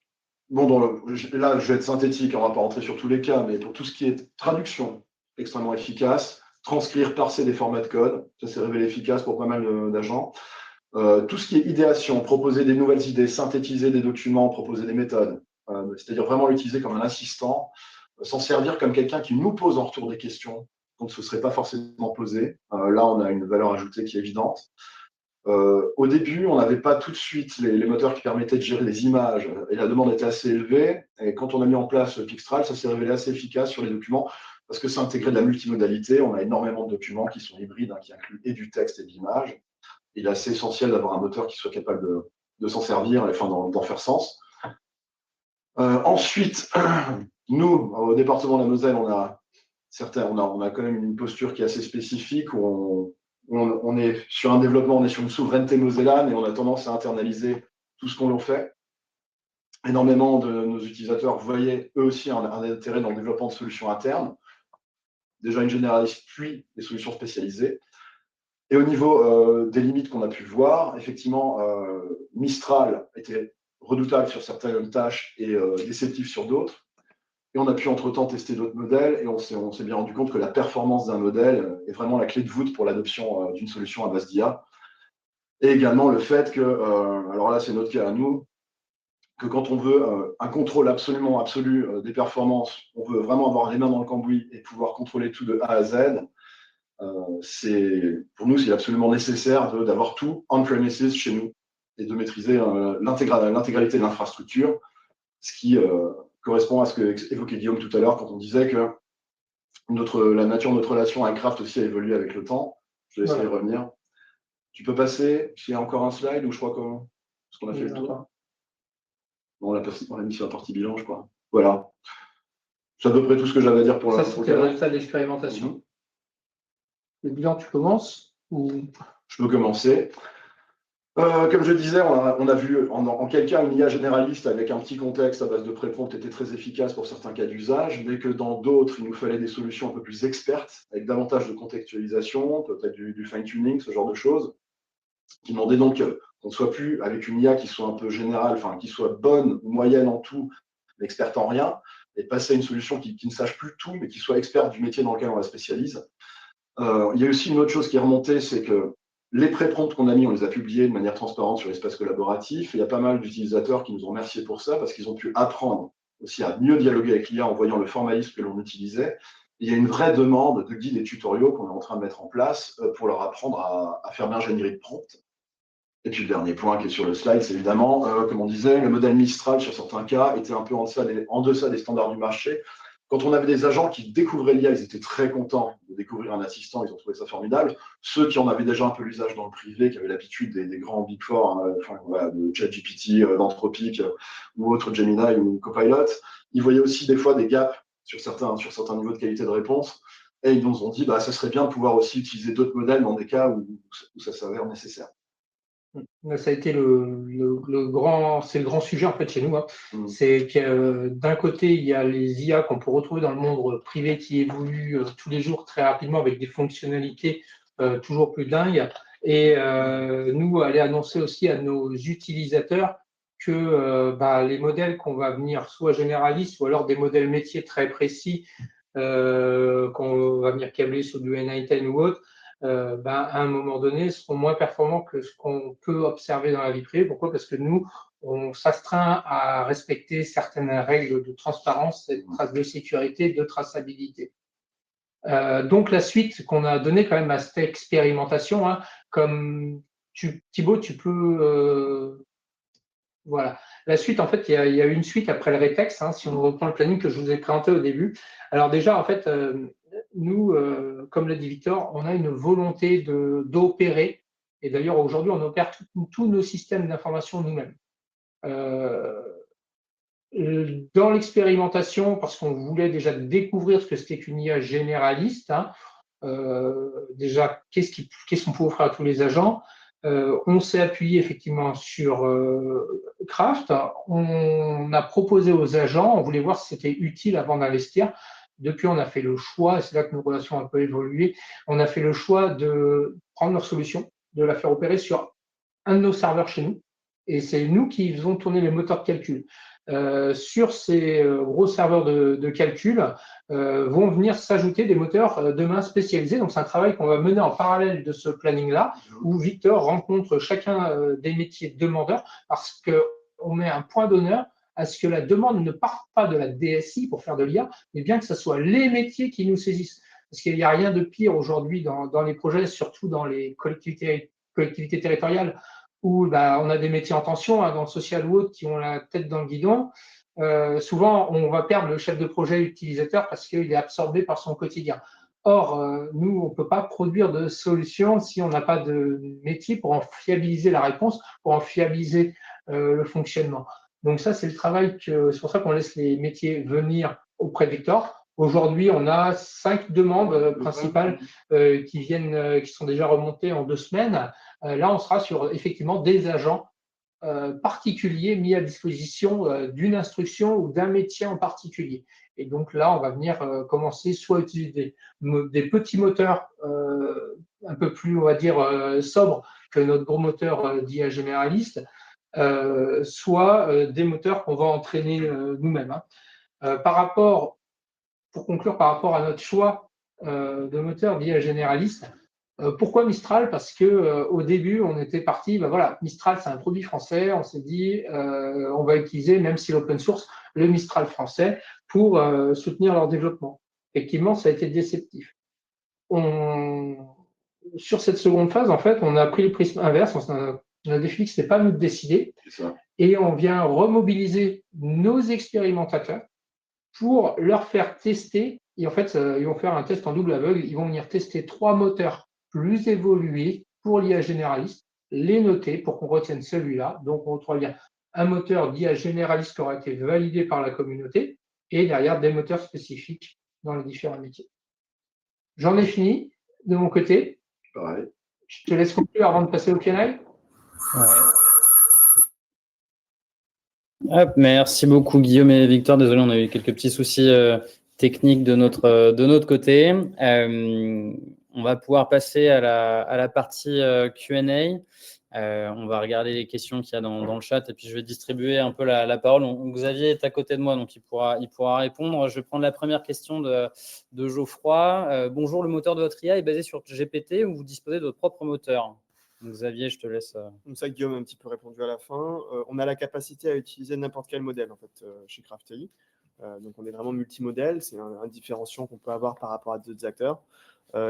Speaker 4: là, je vais être synthétique, on ne va pas rentrer sur tous les cas, mais pour tout ce qui est traduction, extrêmement efficace, transcrire, parser des formats de code, ça s'est révélé efficace pour pas mal d'agents. Tout ce qui est idéation, proposer des nouvelles idées, synthétiser des documents, proposer des méthodes, c'est-à-dire vraiment l'utiliser comme un assistant, s'en servir comme quelqu'un qui nous pose en retour des questions qu'on ne se serait pas forcément posées. Là, on a une valeur ajoutée qui est évidente. Au début, on n'avait pas tout de suite les moteurs qui permettaient de gérer les images et la demande était assez élevée. Et quand on a mis en place Pixtral, ça s'est révélé assez efficace sur les documents parce que ça intégrait de la multimodalité. On a énormément de documents qui sont hybrides, qui incluent et du texte et de l'image. Il est assez essentiel d'avoir un moteur qui soit capable de s'en servir, enfin d'en faire sens. Ensuite, nous, au département de la Moselle, on a quand même une posture qui est assez spécifique où on est sur un développement, on est sur une souveraineté mosellane et on a tendance à internaliser tout ce qu'on leur fait. Énormément de nos utilisateurs voyaient eux aussi un intérêt dans le développement de solutions internes, déjà une généraliste, puis des solutions spécialisées. Et au niveau des limites qu'on a pu voir, effectivement, Mistral était redoutable sur certaines tâches et déceptif sur d'autres. Et on a pu entre-temps tester d'autres modèles et on s'est bien rendu compte que la performance d'un modèle est vraiment la clé de voûte pour l'adoption d'une solution à base d'IA. Et également le fait que, alors là c'est notre cas à nous, que quand on veut un contrôle absolument absolu des performances, on veut vraiment avoir les mains dans le cambouis et pouvoir contrôler tout de A à Z. Pour nous, c'est absolument nécessaire d'avoir tout on-premises chez nous et de maîtriser l'intégralité de l'infrastructure, ce qui correspond à ce que évoquait Guillaume tout à l'heure quand on disait que la nature de notre relation avec Craft aussi a évolué avec le temps. Je vais essayer de revenir. Tu peux passer, s'il y a encore un slide, ou je crois qu'on a fait le tour. Bon, on l'a mis sur la partie bilan, je crois. Voilà. C'est à peu près tout ce que j'avais à dire pour
Speaker 2: ça. Ça, c'était le résultat de l'expérimentation. Le bilan, tu commences ou...
Speaker 4: Je peux commencer. Comme je disais, on a vu en quel cas une IA généraliste avec un petit contexte à base de pré-prompt était très efficace pour certains cas d'usage, mais que dans d'autres, il nous fallait des solutions un peu plus expertes, avec davantage de contextualisation, peut-être du fine-tuning, ce genre de choses, qui demandaient donc qu'on ne soit plus avec une IA qui soit un peu générale, enfin qui soit bonne ou moyenne en tout, mais experte en rien, et passer à une solution qui ne sache plus tout, mais qui soit experte du métier dans lequel on la spécialise. Il y a aussi une autre chose qui est remontée, c'est que les pré-prompts qu'on a mis, on les a publiés de manière transparente sur l'espace collaboratif. Il y a pas mal d'utilisateurs qui nous ont remercié pour ça parce qu'ils ont pu apprendre aussi à mieux dialoguer avec l'IA en voyant le formalisme que l'on utilisait. Il y a une vraie demande de guides et tutoriaux qu'on est en train de mettre en place pour leur apprendre à faire de l'ingénierie de prompt. Et puis le dernier point qui est sur le slide, c'est évidemment, comme on disait, le modèle Mistral sur certains cas était un peu en deçà des standards du marché. Quand on avait des agents qui découvraient l'IA, ils étaient très contents de découvrir un assistant, ils ont trouvé ça formidable. Ceux qui en avaient déjà un peu l'usage dans le privé, qui avaient l'habitude des grands Big Four, de ChatGPT, d'Anthropic ou autres Gemini ou Copilot, ils voyaient aussi des fois des gaps sur certains niveaux de qualité de réponse. Et ils nous ont dit, ça serait bien de pouvoir aussi utiliser d'autres modèles dans des cas où ça s'avère nécessaire.
Speaker 2: Ça a été le grand sujet en fait chez nous. C'est que d'un côté, il y a les IA qu'on peut retrouver dans le monde privé qui évoluent tous les jours très rapidement avec des fonctionnalités toujours plus dingues. Et nous, aller annoncer aussi à nos utilisateurs que les modèles qu'on va venir soit généralistes ou alors des modèles métiers très précis qu'on va venir câbler sur du NI10 ou autre, à un moment donné, seront moins performants que ce qu'on peut observer dans la vie privée. Pourquoi? Parce que nous, on s'astreint à respecter certaines règles de transparence, de sécurité, de traçabilité. Donc, la suite qu'on a donnée quand même à cette expérimentation, comme Thibaut, tu peux... voilà. La suite, en fait, il y a eu une suite après le rétex, si on reprend le planning que je vous ai présenté au début. Alors déjà, en fait, nous, comme l'a dit Victor, on a une volonté d'opérer. Et d'ailleurs, aujourd'hui, on opère tous nos systèmes d'information nous-mêmes. Dans l'expérimentation, parce qu'on voulait déjà découvrir ce que c'était qu'une IA généraliste, déjà, qu'est-ce qu'on peut offrir à tous les agents? On s'est appuyé effectivement sur Craft. On a proposé aux agents, on voulait voir si c'était utile avant d'investir. Depuis, on a fait le choix, et c'est là que nos relations ont un peu évolué, on a fait le choix de prendre leur solution, de la faire opérer sur un de nos serveurs chez nous. Et c'est nous qui faisons tourner les moteurs de calcul. Sur ces gros serveurs de calcul vont venir s'ajouter des moteurs demain spécialisés. Donc, c'est un travail qu'on va mener en parallèle de ce planning-là, où Victor rencontre chacun des métiers demandeurs, parce qu'on met un point d'honneur à ce que la demande ne parte pas de la DSI pour faire de l'IA, mais bien que ce soit les métiers qui nous saisissent. Parce qu'il n'y a rien de pire aujourd'hui dans les projets, surtout dans les collectivités territoriales, où on a des métiers en tension, dans le social ou autre, qui ont la tête dans le guidon. Souvent, on va perdre le chef de projet utilisateur parce qu'il est absorbé par son quotidien. Or, nous, on ne peut pas produire de solution si on n'a pas de métier pour en fiabiliser la réponse, pour en fiabiliser le fonctionnement. Donc ça, c'est le travail c'est pour ça qu'on laisse les métiers venir auprès de Victor. Aujourd'hui, on a 5 demandes principales qui sont déjà remontées en 2 semaines. Là, on sera sur effectivement des agents particuliers mis à disposition d'une instruction ou d'un métier en particulier. Et donc là, on va venir commencer soit à utiliser des petits moteurs un peu plus, on va dire, sobres que notre gros moteur d'IA généraliste, soit des moteurs qu'on va entraîner nous-mêmes. Pour conclure, par rapport à notre choix de moteur d'IA généraliste, pourquoi Mistral? Parce qu'au début, on était parti, voilà, Mistral, c'est un produit français, on s'est dit, on va utiliser, même si l'open source, le Mistral français pour soutenir leur développement. Effectivement, ça a été déceptif. Sur cette seconde phase, en fait, on a pris le prisme inverse, on a défini que ce n'était pas nous de décider, et on vient remobiliser nos expérimentateurs pour leur faire tester. Et en fait, ils vont faire un test en double aveugle. Ils vont venir tester 3 moteurs plus évolués pour l'IA généraliste, les noter pour qu'on retienne celui-là. Donc, on retrouve bien un moteur d'IA généraliste qui aura été validé par la communauté et derrière des moteurs spécifiques dans les différents métiers. J'en ai fini de mon côté.
Speaker 4: Ouais.
Speaker 2: Je te laisse conclure avant de passer au Q&A.
Speaker 1: Merci beaucoup Guillaume et Victor. Désolé, on a eu quelques petits soucis techniques de notre côté. On va pouvoir passer à la partie Q&A. On va regarder les questions qu'il y a dans le chat et puis je vais distribuer un peu la parole. Xavier est à côté de moi, donc il pourra répondre. Je vais prendre la première question de Geoffroy. Bonjour, le moteur de votre IA est basé sur GPT ou vous disposez de votre propre moteur? Xavier, je te laisse.
Speaker 3: Comme ça, Guillaume a un petit peu répondu à la fin. On a la capacité à utiliser n'importe quel modèle en fait, chez Craft.ai. Donc, on est vraiment multimodèle. C'est un différenciant qu'on peut avoir par rapport à d'autres acteurs.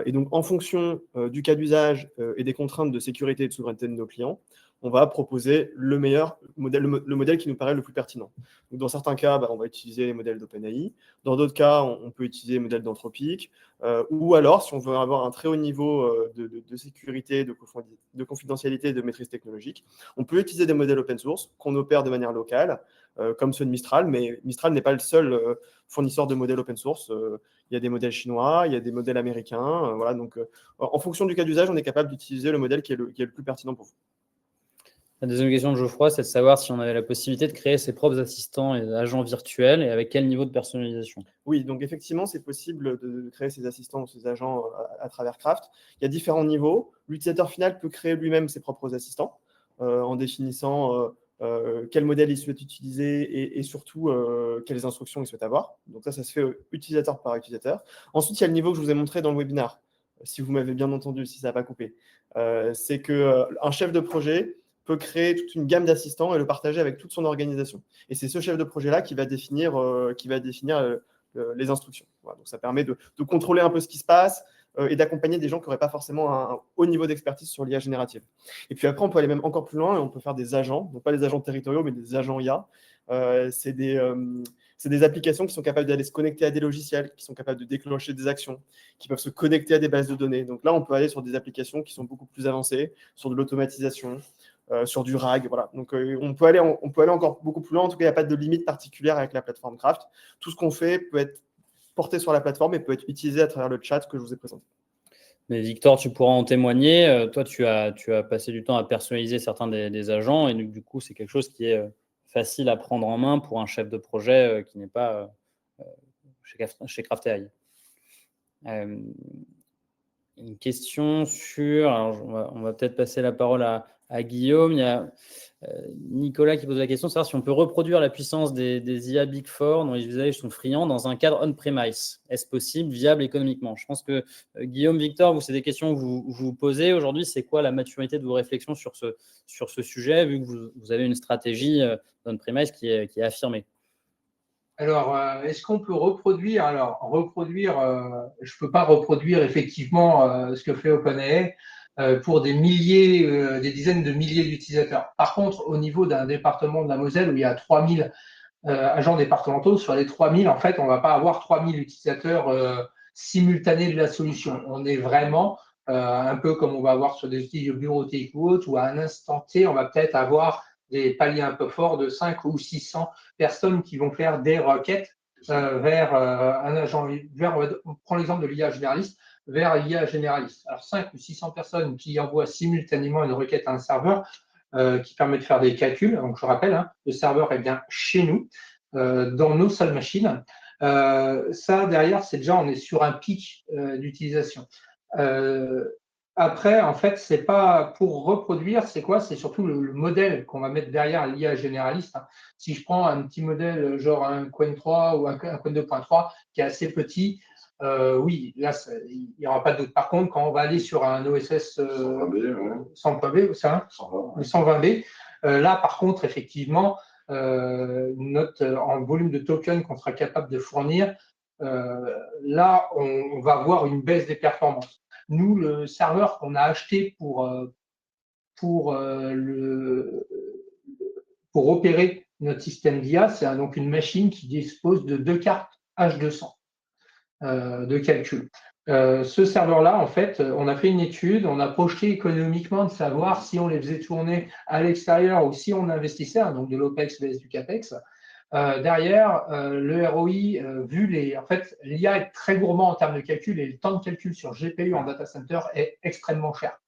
Speaker 3: Et donc, en fonction du cas d'usage et des contraintes de sécurité et de souveraineté de nos clients, on va proposer le meilleur modèle, le modèle qui nous paraît le plus pertinent. Donc, dans certains cas, on va utiliser les modèles d'OpenAI. Dans d'autres cas, on peut utiliser les modèles d'Anthropic. Ou alors, si on veut avoir un très haut niveau de sécurité, de confidentialité et de maîtrise technologique, on peut utiliser des modèles open source qu'on opère de manière locale, comme ceux de Mistral. Mais Mistral n'est pas le seul fournisseur de modèles open source. Il y a des modèles chinois, il y a des modèles américains. Voilà, donc, en fonction du cas d'usage, on est capable d'utiliser le modèle qui est le plus pertinent pour vous.
Speaker 1: La deuxième question de Geoffroy, c'est de savoir si on avait la possibilité de créer ses propres assistants et agents virtuels et avec quel niveau de personnalisation.
Speaker 3: Oui, donc effectivement, c'est possible de créer ses assistants ou ses agents à travers Craft. Il y a différents niveaux. L'utilisateur final peut créer lui-même ses propres assistants en définissant quel modèle il souhaite utiliser et surtout quelles instructions il souhaite avoir. Donc ça se fait utilisateur par utilisateur. Ensuite, il y a le niveau que je vous ai montré dans le webinaire, si vous m'avez bien entendu, si ça n'a pas coupé. C'est qu'un chef de projet peut créer toute une gamme d'assistants et le partager avec toute son organisation. Et c'est ce chef de projet-là qui va définir les instructions. Voilà, donc ça permet de contrôler un peu ce qui se passe et d'accompagner des gens qui n'auraient pas forcément un haut niveau d'expertise sur l'IA générative. Et puis après, on peut aller même encore plus loin et on peut faire des agents, donc pas des agents territoriaux, mais des agents IA. C'est des applications qui sont capables d'aller se connecter à des logiciels, qui sont capables de déclencher des actions, qui peuvent se connecter à des bases de données. Donc là, on peut aller sur des applications qui sont beaucoup plus avancées, sur de l'automatisation, sur du RAG. Voilà. Donc, on peut aller encore beaucoup plus loin. En tout cas, il n'y a pas de limite particulière avec la plateforme Craft. Tout ce qu'on fait peut être porté sur la plateforme et peut être utilisé à travers le chat que je vous ai présenté.
Speaker 1: Mais Victor, tu pourras en témoigner. Toi, tu as passé du temps à personnaliser certains des agents et du coup, c'est quelque chose qui est facile à prendre en main pour un chef de projet qui n'est pas chez Craft AI. Une question sur… Alors, on va peut-être passer la parole à Guillaume. Il y a Nicolas qui pose la question de savoir si on peut reproduire la puissance des IA Big Four dont les usages sont friands dans un cadre on-premise. Est-ce possible, viable économiquement? Je pense que Guillaume, Victor, c'est des questions que vous posez aujourd'hui. C'est quoi la maturité de vos réflexions sur ce sujet, vu que vous avez une stratégie on-premise qui est affirmée?
Speaker 2: Alors, est-ce qu'on peut reproduire? Alors, reproduire, je ne peux pas reproduire effectivement ce que fait OpenAI pour des milliers, des dizaines de milliers d'utilisateurs. Par contre, au niveau d'un département de la Moselle où il y a 3000 agents départementaux, sur les 3000, en fait, on ne va pas avoir 3000 utilisateurs simultanés de la solution. On est vraiment un peu comme on va avoir sur des outils bureautiques ou autres, où à un instant T, on va peut-être avoir des paliers un peu forts de 5 ou 600 personnes qui vont faire des requêtes vers un agent, on prend l'exemple de l'IA généraliste, vers l'IA généraliste. Alors 5 ou 600 personnes qui envoient simultanément une requête à un serveur qui permet de faire des calculs. Donc je rappelle, hein, le serveur est bien chez nous, dans nos seules machines. Ça, derrière, c'est déjà, on est sur un pic d'utilisation. Après, en fait, c'est pas pour reproduire, c'est quoi? C'est surtout le modèle qu'on va mettre derrière l'IA généraliste. Si je prends un petit modèle, genre un Qwen 3 ou un Qwen 2.3 qui est assez petit, oui, là, il n'y aura pas de doute. Par contre, quand on va aller sur un OSS 100.b, 120B, là, par contre, effectivement, en volume de tokens qu'on sera capable de fournir, là, on va avoir une baisse des performances. Nous, le serveur qu'on a acheté pour opérer notre système d'IA, c'est donc une machine qui dispose de 2 cartes H200 de calcul. Ce serveur-là, en fait, on a fait une étude, on a projeté économiquement de savoir si on les faisait tourner à l'extérieur ou si on investissait, hein, donc de l'OPEX vs du CAPEX. Derrière, le ROI, en fait, l'IA est très gourmand en termes de calcul et le temps de calcul sur GPU en data center est extrêmement cher.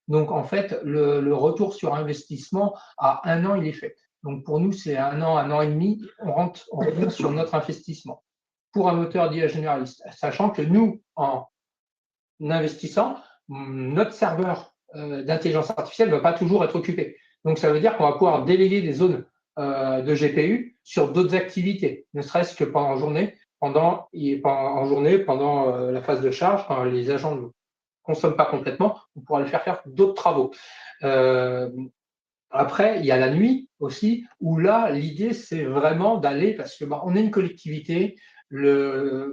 Speaker 2: Donc, en fait, le retour sur investissement, à 1 an, il est fait. Donc, pour nous, c'est 1 an et demi, on revient sur notre investissement pour un moteur d'IA généraliste, sachant que nous, en investissant, notre serveur d'intelligence artificielle ne va pas toujours être occupé. Donc, ça veut dire qu'on va pouvoir déléguer des zones de GPU sur d'autres activités, ne serait-ce que pendant la phase de charge, quand les agents ne consomment pas complètement, on pourra les faire d'autres travaux. Après, il y a la nuit aussi, où là, l'idée, c'est vraiment d'aller, parce que on est une collectivité,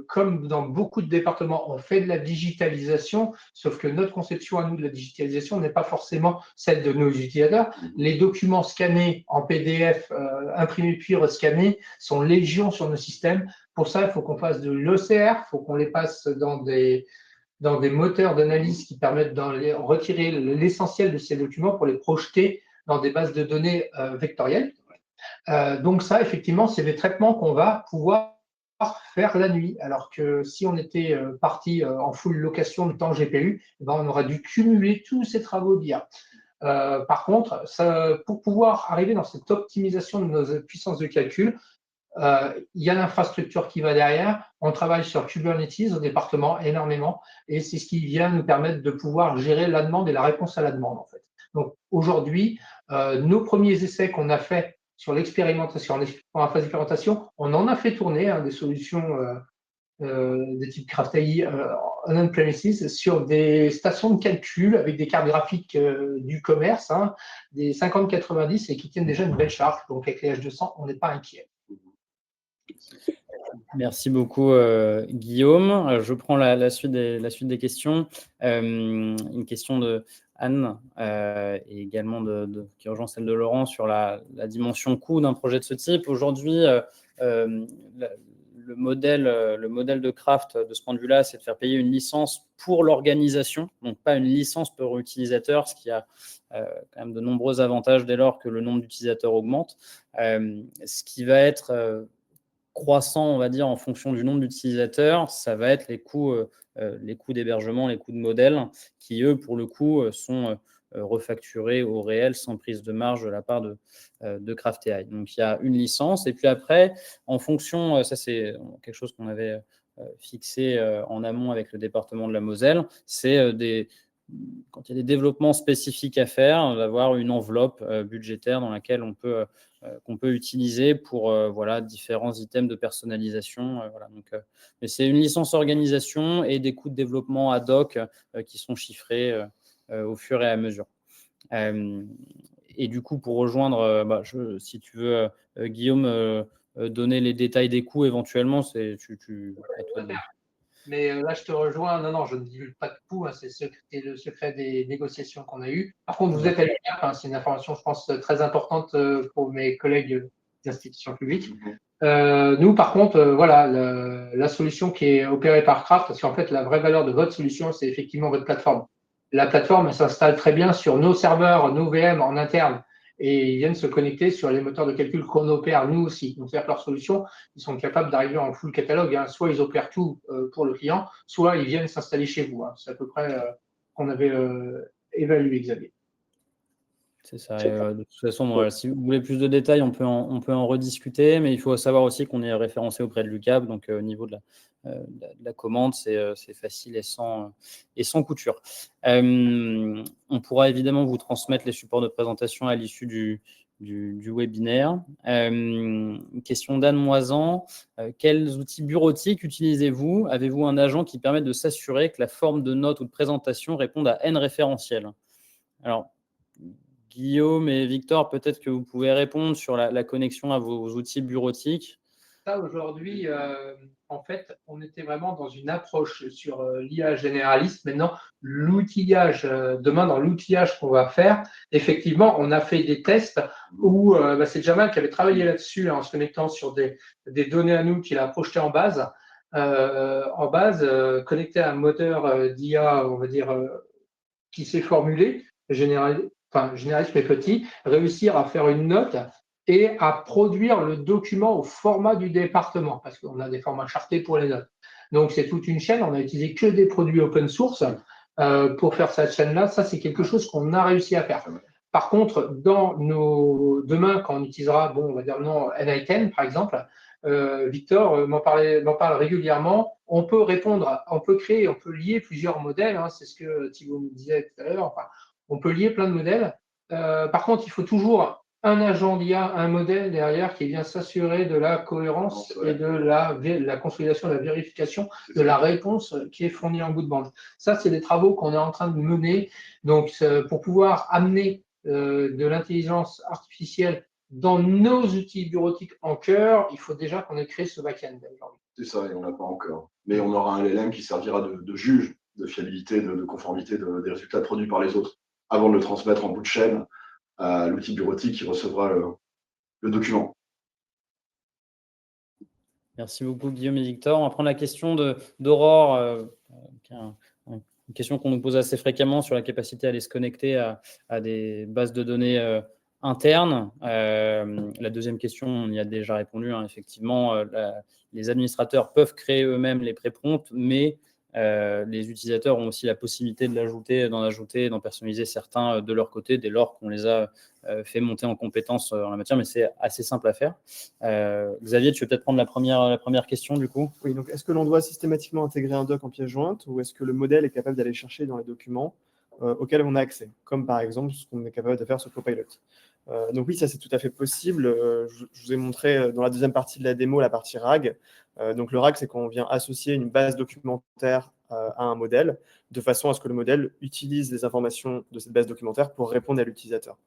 Speaker 2: comme dans beaucoup de départements, on fait de la digitalisation, sauf que notre conception à nous de la digitalisation n'est pas forcément celle de nos utilisateurs. Les documents scannés en PDF, imprimés puis rescannés, sont légion sur nos systèmes. Pour ça, il faut qu'on fasse de l'OCR, il faut qu'on les passe dans des moteurs d'analyse qui permettent de retirer l'essentiel de ces documents pour les projeter dans des bases de données vectorielles. Donc ça, effectivement, c'est des traitements qu'on va pouvoir faire la nuit, alors que si on était parti en full location de temps GPU, on aurait dû cumuler tous ces travaux d'IA. Par contre, pour pouvoir arriver dans cette optimisation de nos puissances de calcul, il y a l'infrastructure qui va derrière. On travaille sur Kubernetes au département énormément et c'est ce qui vient nous permettre de pouvoir gérer la demande et la réponse à la demande en fait. Donc aujourd'hui, nos premiers essais qu'on a fait sur l'expérimentation, en phase d'expérimentation, on en a fait tourner des solutions de type CraftAI on-premises sur des stations de calcul avec des cartes graphiques du commerce, des 5090 et qui tiennent déjà une belle charge. Donc avec les H200, on n'est pas inquiet.
Speaker 1: Merci beaucoup, Guillaume. Je prends la suite des questions. Une question de Anne et également qui rejoint celle de Laurent sur la dimension coût d'un projet de ce type. Aujourd'hui, le modèle de Craft, de ce point de vue-là, c'est de faire payer une licence pour l'organisation, donc pas une licence pour utilisateur, ce qui a quand même de nombreux avantages dès lors que le nombre d'utilisateurs augmente. Ce qui va être croissant, on va dire, en fonction du nombre d'utilisateurs, ça va être les coûts d'hébergement, les coûts de modèle, qui, eux, pour le coup, sont refacturés au réel sans prise de marge de la part de CraftAI. Donc, il y a une licence. Et puis après, en fonction, ça c'est quelque chose qu'on avait fixé en amont avec le département de la Moselle, c'est quand il y a des développements spécifiques à faire, d'avoir une enveloppe budgétaire dans laquelle qu'on peut utiliser pour différents items de personnalisation. Donc, mais c'est une licence organisation et des coûts de développement ad hoc qui sont chiffrés au fur et à mesure. Et du coup, pour rejoindre, si tu veux, Guillaume, donner les détails des coûts éventuellement, à toi de...
Speaker 2: Mais là, je te rejoins. Non, je ne divulgue pas de coûts. C'est le secret des négociations qu'on a eues. Par contre, vous êtes à l'UCAP. C'est une information, je pense, très importante pour mes collègues des institutions publiques. Nous, par contre, la solution qui est opérée par Craft, parce qu'en fait, la vraie valeur de votre solution, c'est effectivement votre plateforme. La plateforme, elle s'installe très bien sur nos serveurs, nos VM en interne, et ils viennent se connecter sur les moteurs de calcul qu'on opère nous aussi. Donc, c'est-à-dire que leur solution, ils sont capables d'arriver en full catalogue. Soit ils opèrent tout pour le client, soit ils viennent s'installer chez vous. C'est à peu près qu'on avait évalué, Xavier.
Speaker 1: C'est ça. Et, de toute façon, si vous voulez plus de détails, on peut en rediscuter, mais il faut savoir aussi qu'on est référencé auprès de l'UCAP, donc au niveau de la commande, c'est facile et sans couture. On pourra évidemment vous transmettre les supports de présentation à l'issue du webinaire. Question d'Anne Moisan. Quels outils bureautiques utilisez-vous? Avez-vous un agent qui permet de s'assurer que la forme de note ou de présentation réponde à N référentiels? Alors, Guillaume et Victor, peut-être que vous pouvez répondre sur la connexion à vos outils bureautiques.
Speaker 2: Ça, aujourd'hui, en fait, on était vraiment dans une approche sur l'IA généraliste. Maintenant, l'outillage, demain, dans l'outillage qu'on va faire, effectivement, on a fait des tests où c'est Jamal qui avait travaillé là-dessus en se connectant sur des données à nous qu'il a projetées en base, connecté à un moteur d'IA, on va dire, qui s'est formulé, généraliste mais petit, réussir à faire une note et à produire le document au format du département, parce qu'on a des formats chartés pour les notes. Donc, c'est toute une chaîne. On a utilisé que des produits open source pour faire cette chaîne-là. Ça, c'est quelque chose qu'on a réussi à faire. Par contre, demain, quand on utilisera, on va dire le nom NI10, par exemple, Victor m'en parle régulièrement. On peut répondre, on peut créer, on peut lier plusieurs modèles. C'est ce que Thibaut nous disait tout à l'heure. On peut lier plein de modèles. Par contre, il faut toujours un agent d'IA, un modèle derrière qui vient s'assurer de la cohérence et de la consolidation, de la vérification de la réponse qui est fournie en bout de bande. Ça, c'est des travaux qu'on est en train de mener. Donc, pour pouvoir amener de l'intelligence artificielle dans nos outils bureautiques en cœur, il faut déjà qu'on ait créé ce back-end.
Speaker 4: C'est ça, et on ne l'a pas encore. Mais on aura un LLM qui servira de juge de fiabilité, de conformité des résultats produits par les autres, avant de le transmettre en bout de chaîne à l'outil bureautique qui recevra le document.
Speaker 1: Merci beaucoup, Guillaume et Victor. On va prendre la question d'Aurore, une question qu'on nous pose assez fréquemment sur la capacité à aller se connecter à des bases de données internes. La deuxième question, on y a déjà répondu. Effectivement, les administrateurs peuvent créer eux-mêmes les pré-prompts, mais les utilisateurs ont aussi la possibilité d'en ajouter, d'en personnaliser certains de leur côté dès lors qu'on les a fait monter en compétences en la matière, mais c'est assez simple à faire. Xavier, tu veux peut-être prendre la première question du coup?
Speaker 3: Oui, donc est-ce que l'on doit systématiquement intégrer un doc en pièce jointe ou est-ce que le modèle est capable d'aller chercher dans les documents auxquels on a accès, comme par exemple ce qu'on est capable de faire sur Copilot? Donc oui, ça c'est tout à fait possible. Je vous ai montré dans la deuxième partie de la démo la partie RAG. Donc le RAG, c'est quand on vient associer une base documentaire à un modèle, de façon à ce que le modèle utilise les informations de cette base documentaire pour répondre à l'utilisateur.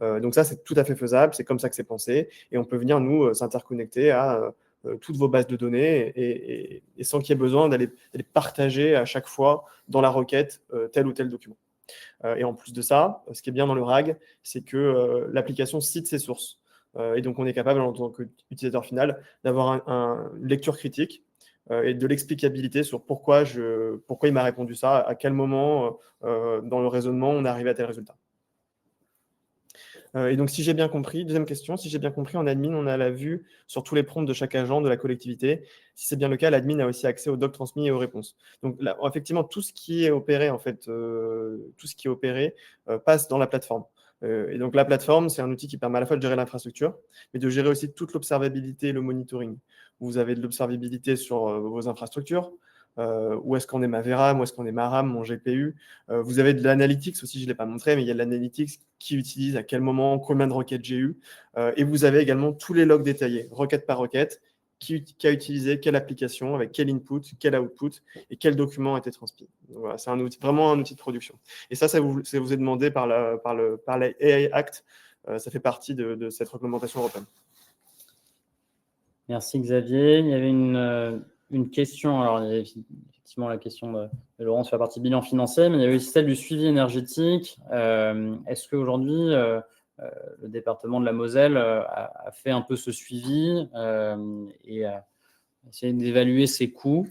Speaker 3: Donc ça, c'est tout à fait faisable, c'est comme ça que c'est pensé, et on peut venir nous s'interconnecter à toutes vos bases de données et sans qu'il y ait besoin d'aller partager à chaque fois dans la requête tel ou tel document. Et en plus de ça, ce qui est bien dans le RAG, c'est que l'application cite ses sources. Et donc, on est capable, en tant qu'utilisateur final, d'avoir une lecture critique et de l'explicabilité sur pourquoi il m'a répondu ça, à quel moment dans le raisonnement on est arrivé à tel résultat. Et donc, si j'ai bien compris, deuxième question, si j'ai bien compris, en admin, on a la vue sur tous les prompts de chaque agent de la collectivité. Si c'est bien le cas, l'admin a aussi accès aux docs transmis et aux réponses. Donc, là, effectivement, tout ce qui est opéré, passe dans la plateforme. Et donc, la plateforme, c'est un outil qui permet à la fois de gérer l'infrastructure, mais de gérer aussi toute l'observabilité et le monitoring. Vous avez de l'observabilité sur vos infrastructures, où est-ce qu'on est ma VRAM, où est-ce qu'on est ma RAM, mon GPU. Vous avez de l'analytics aussi, je ne l'ai pas montré, mais il y a de l'analytics qui utilise à quel moment, combien de requêtes j'ai eu. Et vous avez également tous les logs détaillés, requête par requête, qui a utilisé, quelle application, avec quel input, quel output, et quel document a été transmis. Donc voilà, c'est vraiment un outil de production. Et ça vous est demandé par la AI Act. Ça fait partie de cette réglementation européenne.
Speaker 1: Merci Xavier. Il y avait une question, alors il y a effectivement la question de Laurent sur la partie bilan financier, mais il y avait aussi celle du suivi énergétique. Est-ce qu'aujourd'hui, le département de la Moselle a fait un peu ce suivi et a essayé d'évaluer ses coûts?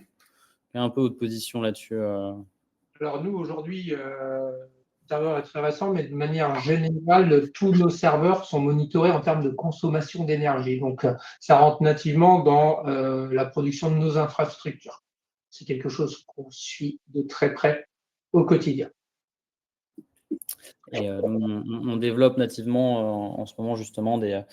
Speaker 1: Quelle est un peu votre position là-dessus?
Speaker 2: Alors nous, aujourd'hui, le serveur est très récent, mais de manière générale, tous nos serveurs sont monitorés en termes de consommation d'énergie. Donc, ça rentre nativement dans la production de nos infrastructures. C'est quelque chose qu'on suit de très près au quotidien.
Speaker 1: Et on développe nativement en ce moment justement des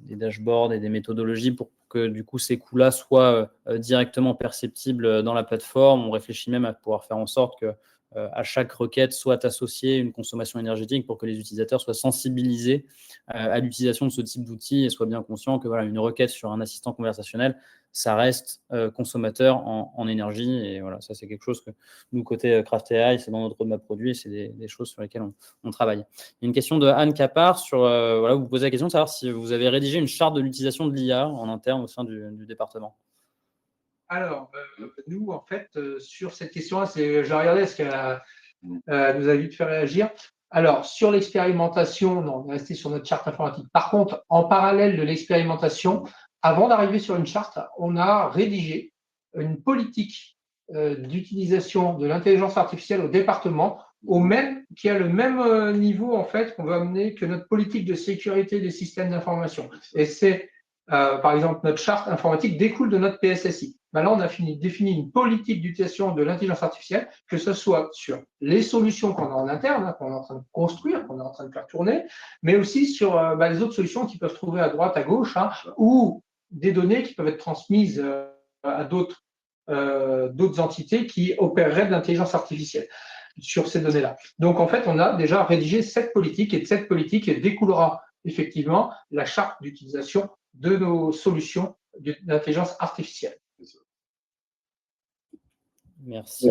Speaker 1: dashboards et des méthodologies pour que du coup ces coûts-là soient directement perceptibles dans la plateforme. On réfléchit même à pouvoir faire en sorte que à chaque requête soit associée une consommation énergétique pour que les utilisateurs soient sensibilisés à l'utilisation de ce type d'outils et soient bien conscients que voilà, une requête sur un assistant conversationnel, ça reste consommateur en énergie. Et voilà, ça c'est quelque chose que nous, côté Craft AI, c'est dans notre roadmap produit et c'est des choses sur lesquelles on travaille. Il y a une question de Anne Capard sur, voilà, vous posez la question de savoir si vous avez rédigé une charte de l'utilisation de l'IA en interne au sein du département.
Speaker 2: Alors, nous, en fait, sur cette question-là, j'ai regardé ce qu'elle nous a vite fait réagir. Alors, sur l'expérimentation, non, on est resté sur notre charte informatique. Par contre, en parallèle de l'expérimentation, avant d'arriver sur une charte, on a rédigé une politique d'utilisation de l'intelligence artificielle au département, qui a le même niveau, en fait, qu'on va amener que notre politique de sécurité des systèmes d'information. Et c'est, par exemple, notre charte informatique découle de notre PSSI. Maintenant, on a défini une politique d'utilisation de l'intelligence artificielle, que ce soit sur les solutions qu'on a en interne, qu'on est en train de construire, qu'on est en train de faire tourner, mais aussi sur les autres solutions qui peuvent trouver à droite, à gauche, ou des données qui peuvent être transmises à d'autres entités qui opéreraient de l'intelligence artificielle sur ces données-là. Donc, en fait, on a déjà rédigé cette politique, et de cette politique découlera effectivement la charte d'utilisation de nos solutions d'intelligence artificielle.
Speaker 1: Merci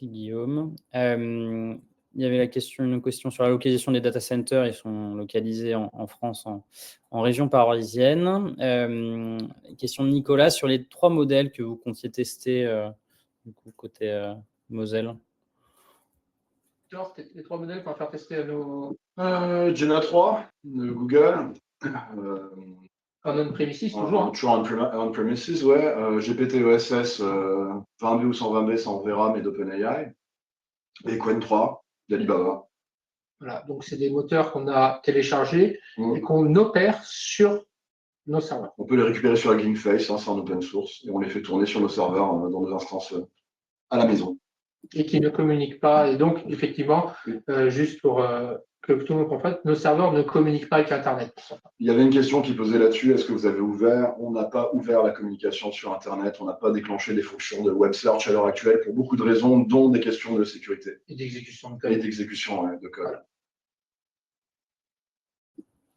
Speaker 1: Guillaume. Il y avait une question sur la localisation des data centers. Ils sont localisés en France, en région parisienne. Question de Nicolas sur les 3 modèles que vous comptiez tester du coup, côté Moselle.
Speaker 2: Les 3 modèles qu'on va faire tester à nos…
Speaker 4: Genoa 3 de Google.
Speaker 2: En on-premises, toujours.
Speaker 4: Toujours on-premises, ouais. GPT-ESS 20B ou 120B sans VRAM et d'OpenAI. Et Qwen 3 d'Alibaba.
Speaker 2: Voilà, donc c'est des moteurs qu'on a téléchargés et qu'on opère sur nos serveurs.
Speaker 4: On peut les récupérer sur Hugging Face, c'est en open source, et on les fait tourner sur nos serveurs dans nos instances à la maison.
Speaker 2: Et qui ne communiquent pas. Et donc, effectivement, juste pour que tout le monde comprenne, nos serveurs ne communiquent pas avec Internet.
Speaker 4: Il y avait une question qui posait là-dessus, est-ce que vous avez ouvert? On n'a pas ouvert la communication sur Internet, on n'a pas déclenché des fonctions de web search à l'heure actuelle pour beaucoup de raisons, dont des questions de sécurité.
Speaker 2: Et d'exécution de
Speaker 4: Et
Speaker 2: code.
Speaker 4: d'exécution de code.
Speaker 2: Voilà.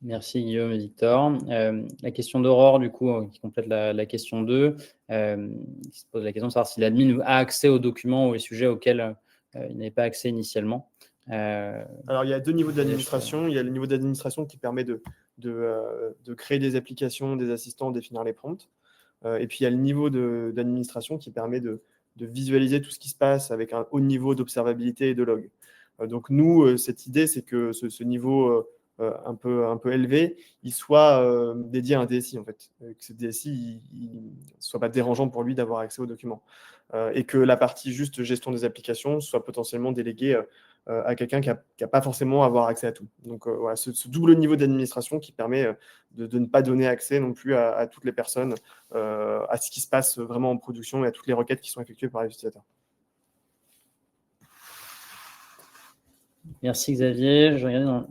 Speaker 1: Merci Guillaume et Victor. La question d'Aurore, du coup, qui complète la question 2, qui se pose la question de savoir si l'admin a accès aux documents ou les sujets auxquels il n'avait pas accès initialement.
Speaker 3: Alors, il y a deux niveaux d'administration. Il y a le niveau d'administration qui permet de créer des applications, des assistants, définir les prompts. Et puis, il y a le niveau d'administration qui permet de visualiser tout ce qui se passe avec un haut niveau d'observabilité et de log. Donc, nous, cette idée, c'est que ce niveau un peu élevé, il soit dédié à un DSI, en fait. Que ce DSI ne soit pas dérangeant pour lui d'avoir accès aux documents. Et que la partie juste gestion des applications soit potentiellement déléguée à quelqu'un qui n'a pas forcément à avoir accès à tout. Donc, voilà, ce double niveau d'administration qui permet de ne pas donner accès non plus à toutes les personnes, à ce qui se passe vraiment en production et à toutes les requêtes qui sont effectuées par les utilisateurs.
Speaker 1: Merci Xavier. Je regarde dans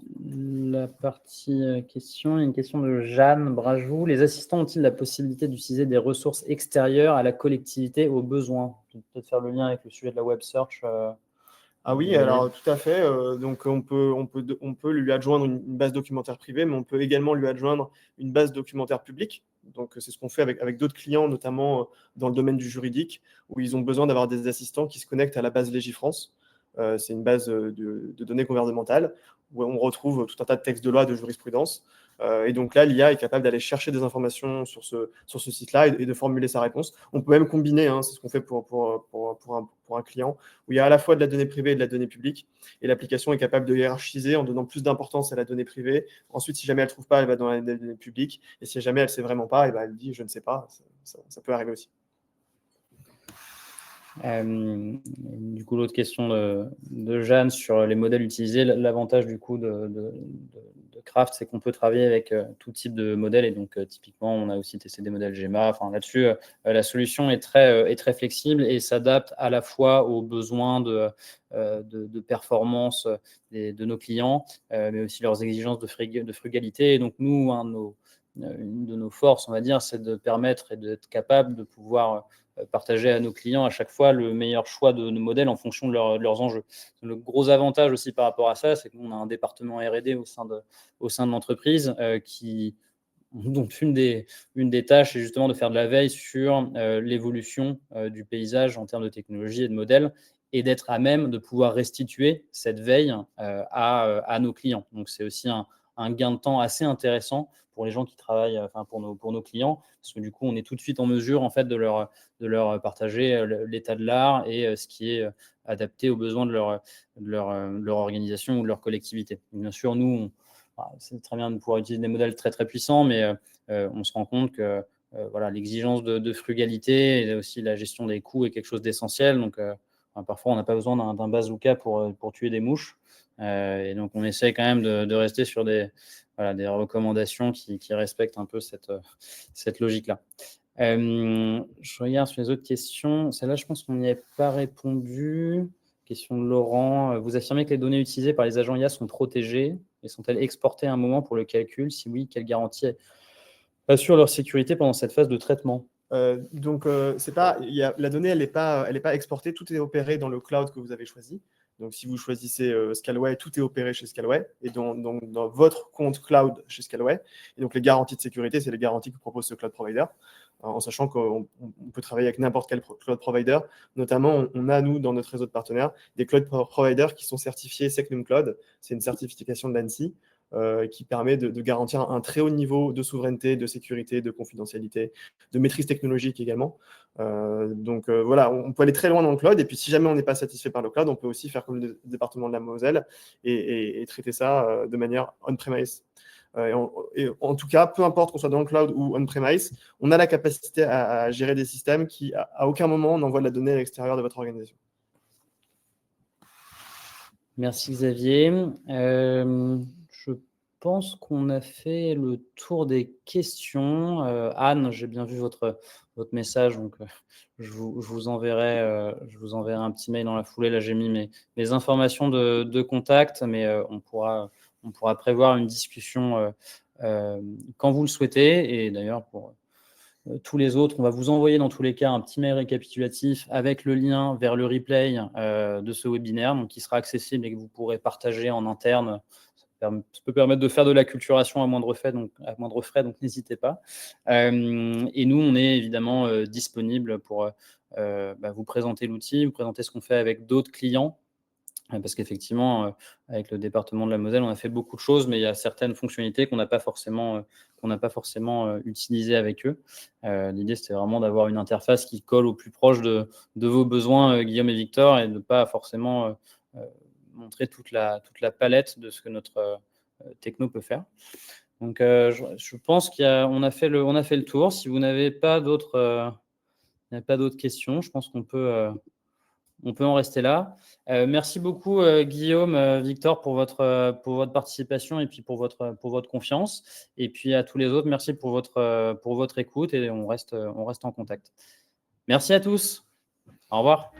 Speaker 1: la partie questions. Il y a une question de Jeanne Brajou. Les assistants ont-ils la possibilité d'utiliser des ressources extérieures à la collectivité aux besoins? Peut-être faire le lien avec le sujet de la web search.
Speaker 3: Ah oui, alors tout à fait. Donc on peut lui adjoindre une base documentaire privée, mais on peut également lui adjoindre une base documentaire publique. Donc c'est ce qu'on fait avec d'autres clients, notamment dans le domaine du juridique, où ils ont besoin d'avoir des assistants qui se connectent à la base Légifrance. C'est une base de données gouvernementales où on retrouve tout un tas de textes de loi, de jurisprudence. Et donc là, l'IA est capable d'aller chercher des informations sur ce site-là et de formuler sa réponse. On peut même combiner, c'est ce qu'on fait pour un client, où il y a à la fois de la donnée privée et de la donnée publique. Et l'application est capable de hiérarchiser en donnant plus d'importance à la donnée privée. Ensuite, si jamais elle ne trouve pas, elle va dans la donnée publique. Et si jamais elle ne sait vraiment pas, elle dit « je ne sais pas ». Ça peut arriver aussi.
Speaker 1: Du coup, l'autre question de Jeanne sur les modèles utilisés. L'avantage du coup de Craft, c'est qu'on peut travailler avec tout type de modèles. Et donc, typiquement, on a aussi testé des modèles GEMA. Enfin, là-dessus, la solution est très flexible et s'adapte à la fois aux besoins de performance de nos clients, mais aussi leurs exigences de frugalité. Et donc, nous, une de nos forces, on va dire, c'est de permettre et d'être capable de pouvoir partager à nos clients à chaque fois le meilleur choix de nos modèles en fonction de leurs enjeux. Le gros avantage aussi par rapport à ça, c'est qu'on a un département R&D au sein de l'entreprise dont une des tâches est justement de faire de la veille sur l'évolution du paysage en termes de technologie et de modèles et d'être à même de pouvoir restituer cette veille à nos clients. Donc, c'est aussi un gain de temps assez intéressant pour les gens qui travaillent, enfin pour nos clients, parce que du coup, on est tout de suite en mesure en fait de leur partager l'état de l'art et ce qui est adapté aux besoins de leur organisation ou de leur collectivité. Bien sûr, nous, c'est très bien de pouvoir utiliser des modèles très très puissants, mais on se rend compte que voilà, l'exigence de frugalité et aussi la gestion des coûts est quelque chose d'essentiel. Donc, parfois, on n'a pas besoin d'un bazooka pour tuer des mouches. Et donc, on essaie quand même de rester sur des recommandations qui respectent un peu cette logique-là. Je regarde sur les autres questions. Celle-là, je pense qu'on n'y a pas répondu. Question de Laurent. Vous affirmez que les données utilisées par les agents IA sont protégées, mais sont-elles exportées à un moment pour le calcul? Si oui, quelle garantie assure leur sécurité pendant cette phase de traitement?
Speaker 3: Donc, la donnée, elle n'est pas exportée. Tout est opéré dans le cloud que vous avez choisi. Donc, si vous choisissez Scalway, tout est opéré chez Scalway et dans votre compte cloud chez Scalway. Et donc, les garanties de sécurité, c'est les garanties que propose ce cloud provider, en sachant qu'on peut travailler avec n'importe quel cloud provider. Notamment, on a, nous, dans notre réseau de partenaires, des cloud providers qui sont certifiés Secnum Cloud. C'est une certification de l'ANSI qui permet de garantir un très haut niveau de souveraineté, de sécurité, de confidentialité, de maîtrise technologique également. Donc voilà, on peut aller très loin dans le cloud. Et puis, si jamais on n'est pas satisfait par le cloud, on peut aussi faire comme le département de la Moselle et traiter ça de manière on-premise. Et en tout cas, peu importe qu'on soit dans le cloud ou on-premise, on a la capacité à gérer des systèmes qui, à aucun moment, n'envoient de la donnée à l'extérieur de votre organisation.
Speaker 1: Merci Xavier. Je pense qu'on a fait le tour des questions. Anne, j'ai bien vu votre message, donc je vous enverrai un petit mail dans la foulée. Là, j'ai mis mes informations de contact, mais on pourra prévoir une discussion quand vous le souhaitez. Et d'ailleurs, pour tous les autres, on va vous envoyer dans tous les cas un petit mail récapitulatif avec le lien vers le replay de ce webinaire, donc qui sera accessible et que vous pourrez partager en interne. Ça peut permettre de faire de l'acculturation à moindre frais, donc n'hésitez pas. Et nous, on est évidemment disponible pour vous présenter l'outil, vous présenter ce qu'on fait avec d'autres clients. Parce qu'effectivement, avec le département de la Moselle, on a fait beaucoup de choses, mais il y a certaines fonctionnalités qu'on n'a pas forcément utilisées avec eux. L'idée, c'était vraiment d'avoir une interface qui colle au plus proche de vos besoins, Guillaume et Victor, et de ne pas forcément montrer toute la palette de ce que notre techno peut faire. Donc, je pense qu'on a fait le tour. Si vous n'avez pas d'autres questions, je pense qu'on peut en rester là. Merci beaucoup, Guillaume, Victor, pour votre participation et puis pour votre confiance. Et puis à tous les autres, merci pour votre écoute et on reste en contact. Merci à tous. Au revoir.